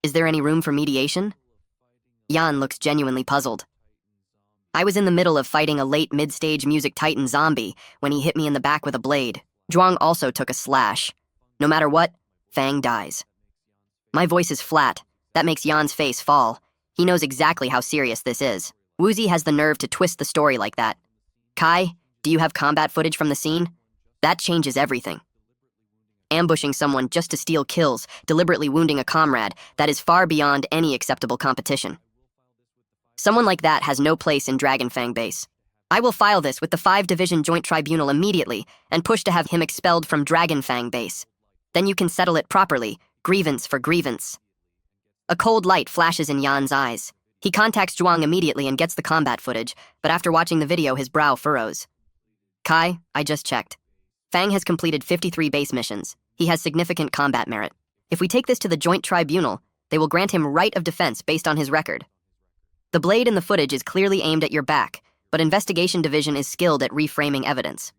Is there any room for mediation? Yan looks genuinely puzzled. I was in the middle of fighting a late mid-stage music titan zombie when he hit me in the back with a blade. Zhuang also took a slash. No matter what, Fang dies. My voice is flat. That makes Yan's face fall. He knows exactly how serious this is. Woozy has the nerve to twist the story like that. Kai, do you have combat footage from the scene? That changes everything. Ambushing someone just to steal kills, deliberately wounding a comrade, that is far beyond any acceptable competition. Someone like that has no place in Dragonfang Base. I will file this with the 5-Division Joint Tribunal immediately and push to have him expelled from Dragonfang Base. Then you can settle it properly, grievance for grievance. A cold light flashes in Yan's eyes. He contacts Zhuang immediately and gets the combat footage, but after watching the video, his brow furrows. Kai, I just checked. Fang has completed 53 base missions. He has significant combat merit. If we take this to the Joint Tribunal, they will grant him right of defense based on his record. The blade in the footage is clearly aimed at your back, but Investigation Division is skilled at reframing evidence.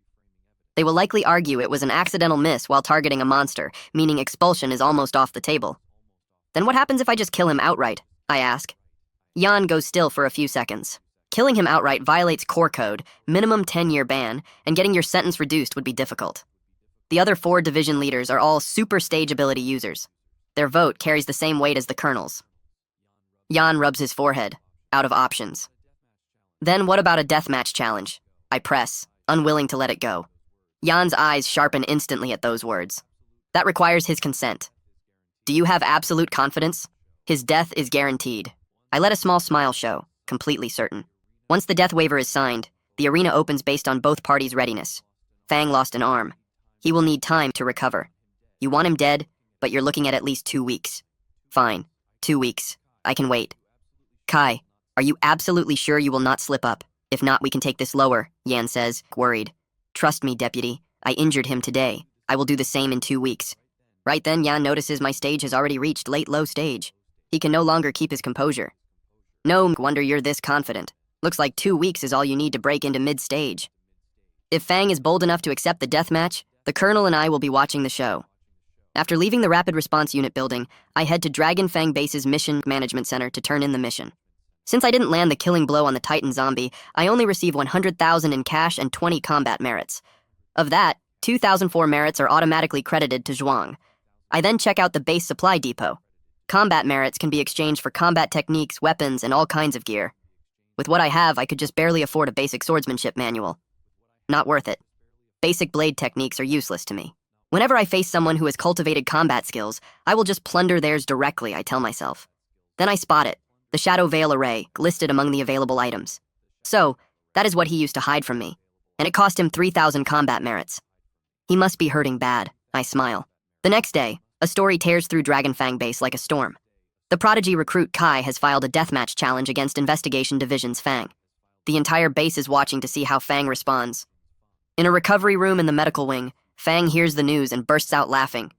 They will likely argue it was an accidental miss while targeting a monster, meaning expulsion is almost off the table. Then what happens if I just kill him outright? I ask. Yan goes still for a few seconds. Killing him outright violates core code, minimum 10-year ban, and getting your sentence reduced would be difficult. The other 4 division leaders are all super stage ability users. Their vote carries the same weight as the colonel's. Yan rubs his forehead, out of options. Then what about a deathmatch challenge? I press, unwilling to let it go. Yan's eyes sharpen instantly at those words. That requires his consent. Do you have absolute confidence? His death is guaranteed. I let a small smile show, completely certain. Once the death waiver is signed, the arena opens based on both parties' readiness. Fang lost an arm. He will need time to recover. You want him dead, but you're looking at least 2 weeks. Fine, 2 weeks. I can wait. Kai, are you absolutely sure you will not slip up? If not, we can take this lower, Yan says, worried. Trust me, deputy. I injured him today. I will do the same in 2 weeks. Right then, Yan notices my stage has already reached late low stage. He can no longer keep his composure. No wonder you're this confident. Looks like 2 weeks is all you need to break into mid-stage. If Fang is bold enough to accept the deathmatch, the colonel and I will be watching the show. After leaving the Rapid Response Unit building, I head to Dragonfang Base's Mission Management Center to turn in the mission. Since I didn't land the killing blow on the Titan zombie, I only receive 100,000 in cash and 20 combat merits. Of that, 2,004 merits are automatically credited to Zhuang. I then check out the base supply depot. Combat merits can be exchanged for combat techniques, weapons, and all kinds of gear. With what I have, I could just barely afford a basic swordsmanship manual. Not worth it. Basic blade techniques are useless to me. Whenever I face someone who has cultivated combat skills, I will just plunder theirs directly, I tell myself. Then I spot it, the Shadow Veil Array, listed among the available items. So, that is what he used to hide from me, and it cost him 3,000 combat merits. He must be hurting bad, I smile. The next day, a story tears through Dragonfang Base like a storm. The prodigy recruit Kai has filed a deathmatch challenge against Investigation Division's Fang. The entire base is watching to see how Fang responds. In a recovery room in the medical wing, Fang hears the news and bursts out laughing.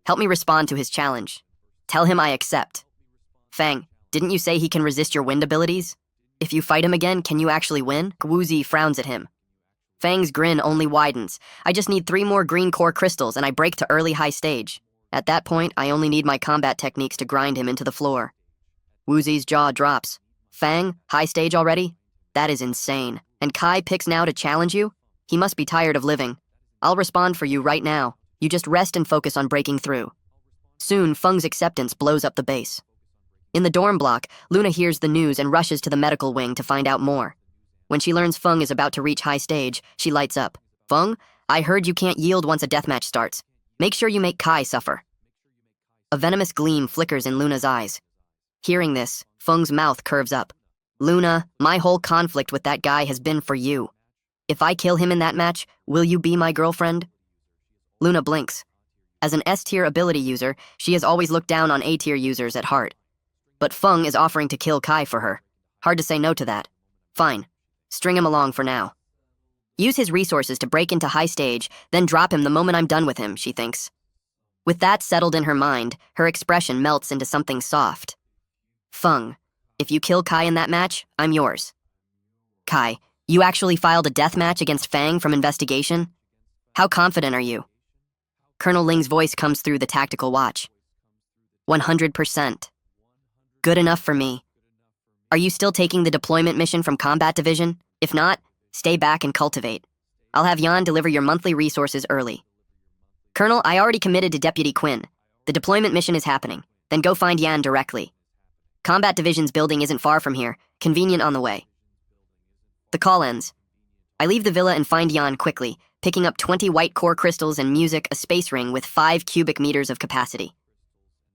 Help me respond to his challenge. Tell him I accept. Fang, didn't you say he can resist your wind abilities? If you fight him again, can you actually win? Woozy frowns at him. Fang's grin only widens. I just need 3 more green core crystals and I break to early high stage. At that point, I only need my combat techniques to grind him into the floor. Woozy's jaw drops. Fang, high stage already? That is insane. And Kai picks now to challenge you? He must be tired of living. I'll respond for you right now. You just rest and focus on breaking through. Soon, Feng's acceptance blows up the base. In the dorm block, Luna hears the news and rushes to the medical wing to find out more. When she learns Feng is about to reach high stage, she lights up. Feng, I heard you can't yield once a deathmatch starts. Make sure you make Kai suffer. A venomous gleam flickers in Luna's eyes. Hearing this, Feng's mouth curves up. Luna, my whole conflict with that guy has been for you. If I kill him in that match, will you be my girlfriend? Luna blinks. As an S-tier ability user, she has always looked down on A-tier users at heart. But Feng is offering to kill Kai for her. Hard to say no to that. Fine. String him along for now. Use his resources to break into high stage, then drop him the moment I'm done with him, she thinks. With that settled in her mind, her expression melts into something soft. Feng, if you kill Kai in that match, I'm yours. Kai, you actually filed a death match against Fang from investigation? How confident are you? Colonel Ling's voice comes through the tactical watch. 100%. Good enough for me. Are you still taking the deployment mission from Combat Division? If not, stay back and cultivate. I'll have Yan deliver your monthly resources early. Colonel, I already committed to Deputy Quinn. The deployment mission is happening. Then go find Yan directly. Combat Division's building isn't far from here, convenient on the way. The call ends. I leave the villa and find Yan quickly, picking up 20 white core crystals and music, a space ring with 5 cubic meters of capacity.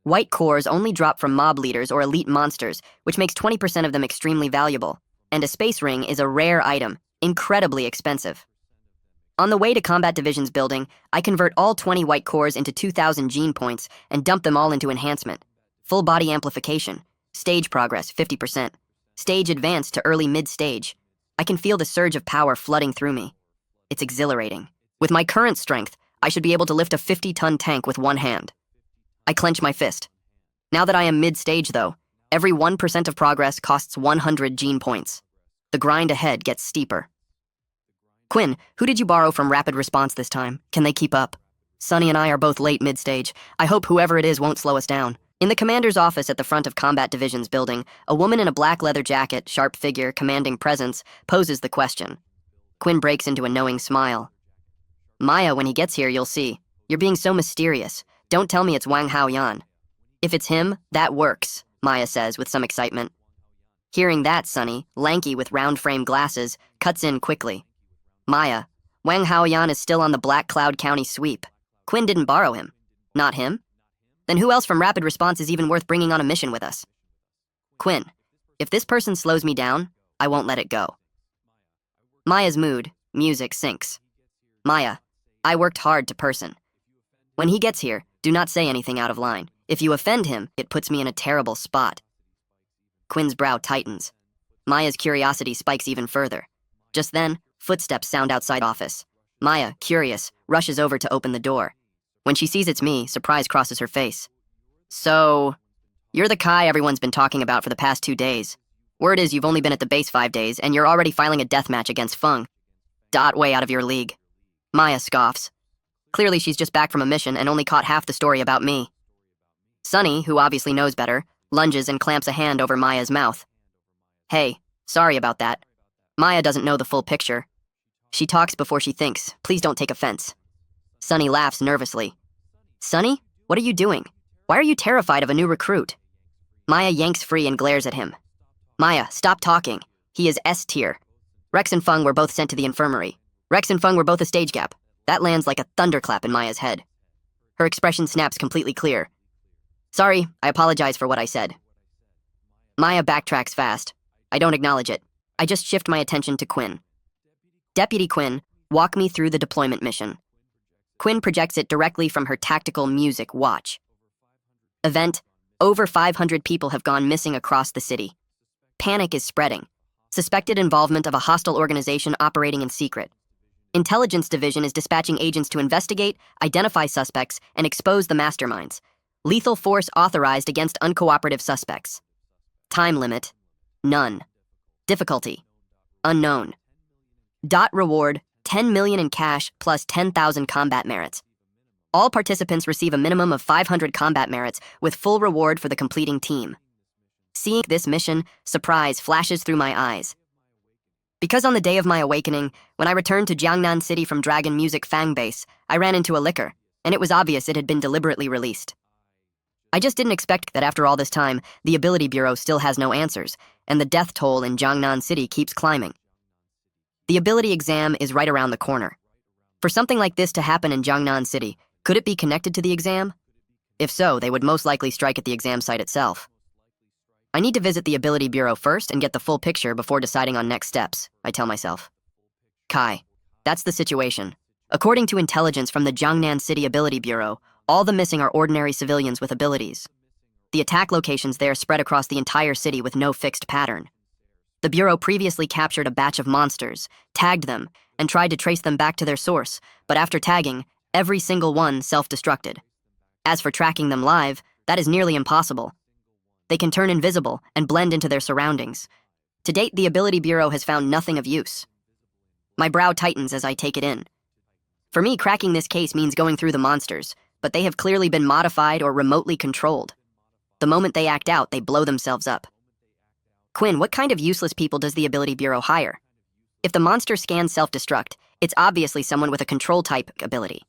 White cores only drop from mob leaders or elite monsters, which makes 20% of them extremely valuable. And a space ring is a rare item, incredibly expensive. On the way to Combat Division's building, I convert all 20 white cores into 2,000 gene points and dump them all into enhancement. Full body amplification. Stage progress, 50%. Stage advance to early mid-stage. I can feel the surge of power flooding through me. It's exhilarating. With my current strength, I should be able to lift a 50-ton tank with one hand. I clench my fist. Now that I am mid-stage, though, every 1% of progress costs 100 gene points. The grind ahead gets steeper. Quinn, who did you borrow from Rapid Response this time? Can they keep up? Sunny and I are both late mid-stage. I hope whoever it is won't slow us down. In the commander's office at the front of Combat Division's building, a woman in a black leather jacket, sharp figure, commanding presence, poses the question. Quinn breaks into a knowing smile. Maya, when he gets here, you'll see. You're being so mysterious. Don't tell me it's Wang Haoyan. If it's him, that works, Maya says with some excitement. Hearing that, Sunny, lanky with round-frame glasses, cuts in quickly. Maya, Wang Haoyan is still on the Black Cloud County sweep. Quinn didn't borrow him. Not him? Then who else from Rapid Response is even worth bringing on a mission with us? Quinn, if this person slows me down, I won't let it go. Maya's mood, music sinks. Maya, I worked hard to person. When he gets here, do not say anything out of line. If you offend him, it puts me in a terrible spot. Quinn's brow tightens. Maya's curiosity spikes even further. Just then, footsteps sound outside office. Maya, curious, rushes over to open the door. When she sees it's me, surprise crosses her face. So, you're the Kai everyone's been talking about for the past 2 days. Word is you've only been at the base 5 days, and you're already filing a deathmatch against Feng. Way out of your league. Maya scoffs. Clearly she's just back from a mission and only caught half the story about me. Sunny, who obviously knows better, lunges and clamps a hand over Maya's mouth. Hey, sorry about that. Maya doesn't know the full picture. She talks before she thinks. Please don't take offense. Sunny laughs nervously. Sunny, what are you doing? Why are you terrified of a new recruit? Maya yanks free and glares at him. Maya, stop talking. He is S-tier. Rex and Feng were both sent to the infirmary. Rex and Feng were both a stage gap. That lands like a thunderclap in Maya's head. Her expression snaps completely clear. Sorry, I apologize for what I said. Maya backtracks fast. I don't acknowledge it. I just shift my attention to Quinn. Deputy Quinn, walk me through the deployment mission. Quinn projects it directly from her tactical music watch. Event, over 500 people have gone missing across the city. Panic is spreading. Suspected involvement of a hostile organization operating in secret. Intelligence Division is dispatching agents to investigate, identify suspects, and expose the masterminds. Lethal force authorized against uncooperative suspects. Time limit, none. Difficulty, unknown. Reward, 10 million in cash plus 10,000 combat merits. All participants receive a minimum of 500 combat merits with full reward for the completing team. Seeing this mission, surprise flashes through my eyes. Because on the day of my awakening, when I returned to Jiangnan City from Dragon Music Fang Base, I ran into a liquor, and it was obvious it had been deliberately released. I just didn't expect that after all this time, the Ability Bureau still has no answers, and the death toll in Jiangnan City keeps climbing. The ability exam is right around the corner. For something like this to happen in Jiangnan City, could it be connected to the exam? If so, they would most likely strike at the exam site itself. I need to visit the Ability Bureau first and get the full picture before deciding on next steps, I tell myself. Kai, that's the situation. According to intelligence from the Jiangnan City Ability Bureau, all the missing are ordinary civilians with abilities. The attack locations there spread across the entire city with no fixed pattern. The Bureau previously captured a batch of monsters, tagged them, and tried to trace them back to their source, but after tagging, every single one self-destructed. As for tracking them live, that is nearly impossible. They can turn invisible and blend into their surroundings. To date, the Ability Bureau has found nothing of use. My brow tightens as I take it in. For me, cracking this case means going through the monsters, but they have clearly been modified or remotely controlled. The moment they act out, they blow themselves up. Quinn, what kind of useless people does the Ability Bureau hire? If the monster scans self-destruct, it's obviously someone with a control-type ability.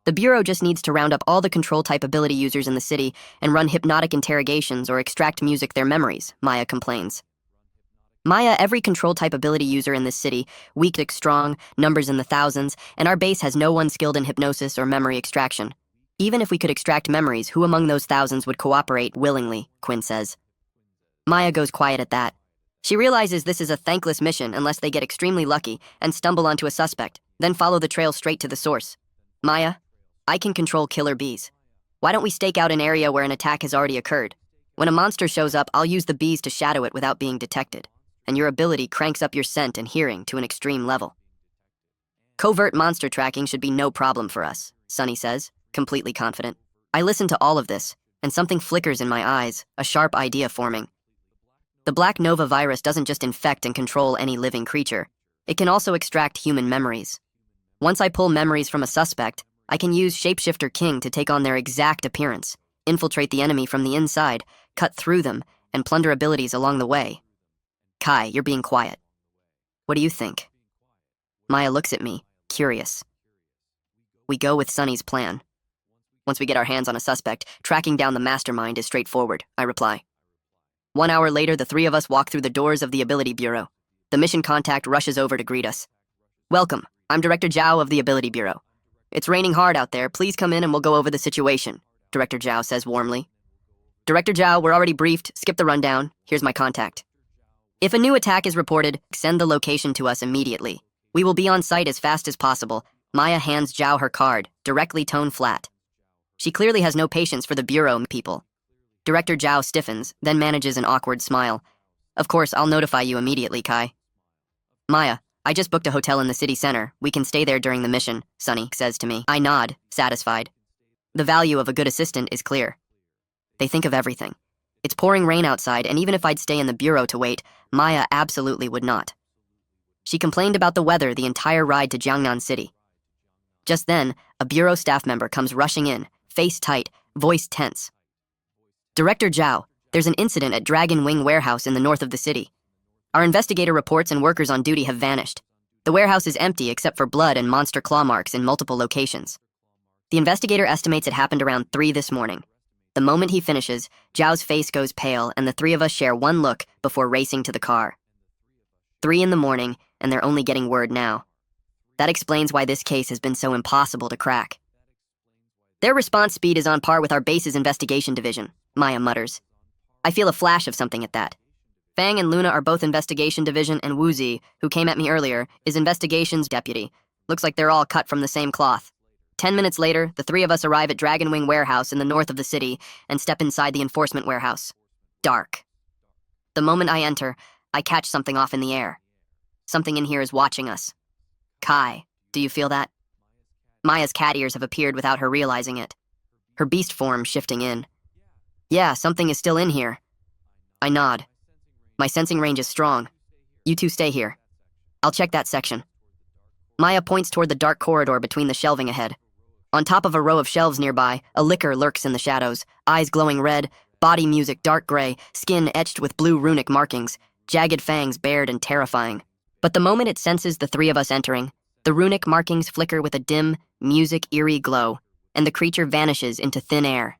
The Bureau just needs to round up all the control-type ability users in the city and run hypnotic interrogations or extract music their memories, Maya complains. Maya, every control-type ability user in this city, weak, strong, numbers in the thousands, and our base has no one skilled in hypnosis or memory extraction. Even if we could extract memories, who among those thousands would cooperate willingly, Quinn says. Maya goes quiet at that. She realizes this is a thankless mission unless they get extremely lucky and stumble onto a suspect, then follow the trail straight to the source. Maya, I can control killer bees. Why don't we stake out an area where an attack has already occurred? When a monster shows up, I'll use the bees to shadow it without being detected, and your ability cranks up your scent and hearing to an extreme level. Covert monster tracking should be no problem for us, Sunny says, completely confident. I listen to all of this, and something flickers in my eyes, a sharp idea forming. The Black Nova virus doesn't just infect and control any living creature. It can also extract human memories. Once I pull memories from a suspect, I can use Shapeshifter King to take on their exact appearance, infiltrate the enemy from the inside, cut through them, and plunder abilities along the way. Kai, you're being quiet. What do you think? Maya looks at me, curious. We go with Sunny's plan. Once we get our hands on a suspect, tracking down the mastermind is straightforward, I reply. 1 hour later, the three of us walk through the doors of the Ability Bureau. The mission contact rushes over to greet us. Welcome, I'm Director Zhao of the Ability Bureau. It's raining hard out there. Please come in and we'll go over the situation, Director Zhao says warmly. Director Zhao, we're already briefed. Skip the rundown. Here's my contact. If a new attack is reported, send the location to us immediately. We will be on site as fast as possible. Maya hands Zhao her card, directly tone flat. She clearly has no patience for the Bureau people. Director Zhao stiffens, then manages an awkward smile. Of course, I'll notify you immediately, Kai. Maya, I just booked a hotel in the city center. We can stay there during the mission, Sunny says to me. I nod, satisfied. The value of a good assistant is clear. They think of everything. It's pouring rain outside, and even if I'd stay in the Bureau to wait, Maya absolutely would not. She complained about the weather the entire ride to Jiangnan City. Just then, a Bureau staff member comes rushing in, face tight, voice tense. Director Zhao, there's an incident at Dragon Wing Warehouse in the north of the city. Our investigator reports and workers on duty have vanished. The warehouse is empty except for blood and monster claw marks in multiple locations. The investigator estimates it happened around 3 this morning. The moment he finishes, Zhao's face goes pale and the three of us share one look before racing to the car. 3 in the morning, and they're only getting word now. That explains why this case has been so impossible to crack. Their response speed is on par with our base's investigation division, Maya mutters. I feel a flash of something at that. Fang and Luna are both investigation division, and Wuzi, who came at me earlier, is investigations deputy. Looks like they're all cut from the same cloth. 10 minutes later, the three of us arrive at Dragon Wing Warehouse in the north of the city and step inside the enforcement warehouse. Dark. The moment I enter, I catch something off in the air. Something in here is watching us. Kai, do you feel that? Maya's cat ears have appeared without her realizing it. Her beast form shifting in. Yeah, something is still in here. I nod. My sensing range is strong. You two stay here. I'll check that section. Maya points toward the dark corridor between the shelving ahead. On top of a row of shelves nearby, a liquor lurks in the shadows, eyes glowing red, body music dark gray, skin etched with blue runic markings, jagged fangs bared and terrifying. But the moment it senses the three of us entering, the runic markings flicker with a dim, music-eerie glow, and the creature vanishes into thin air.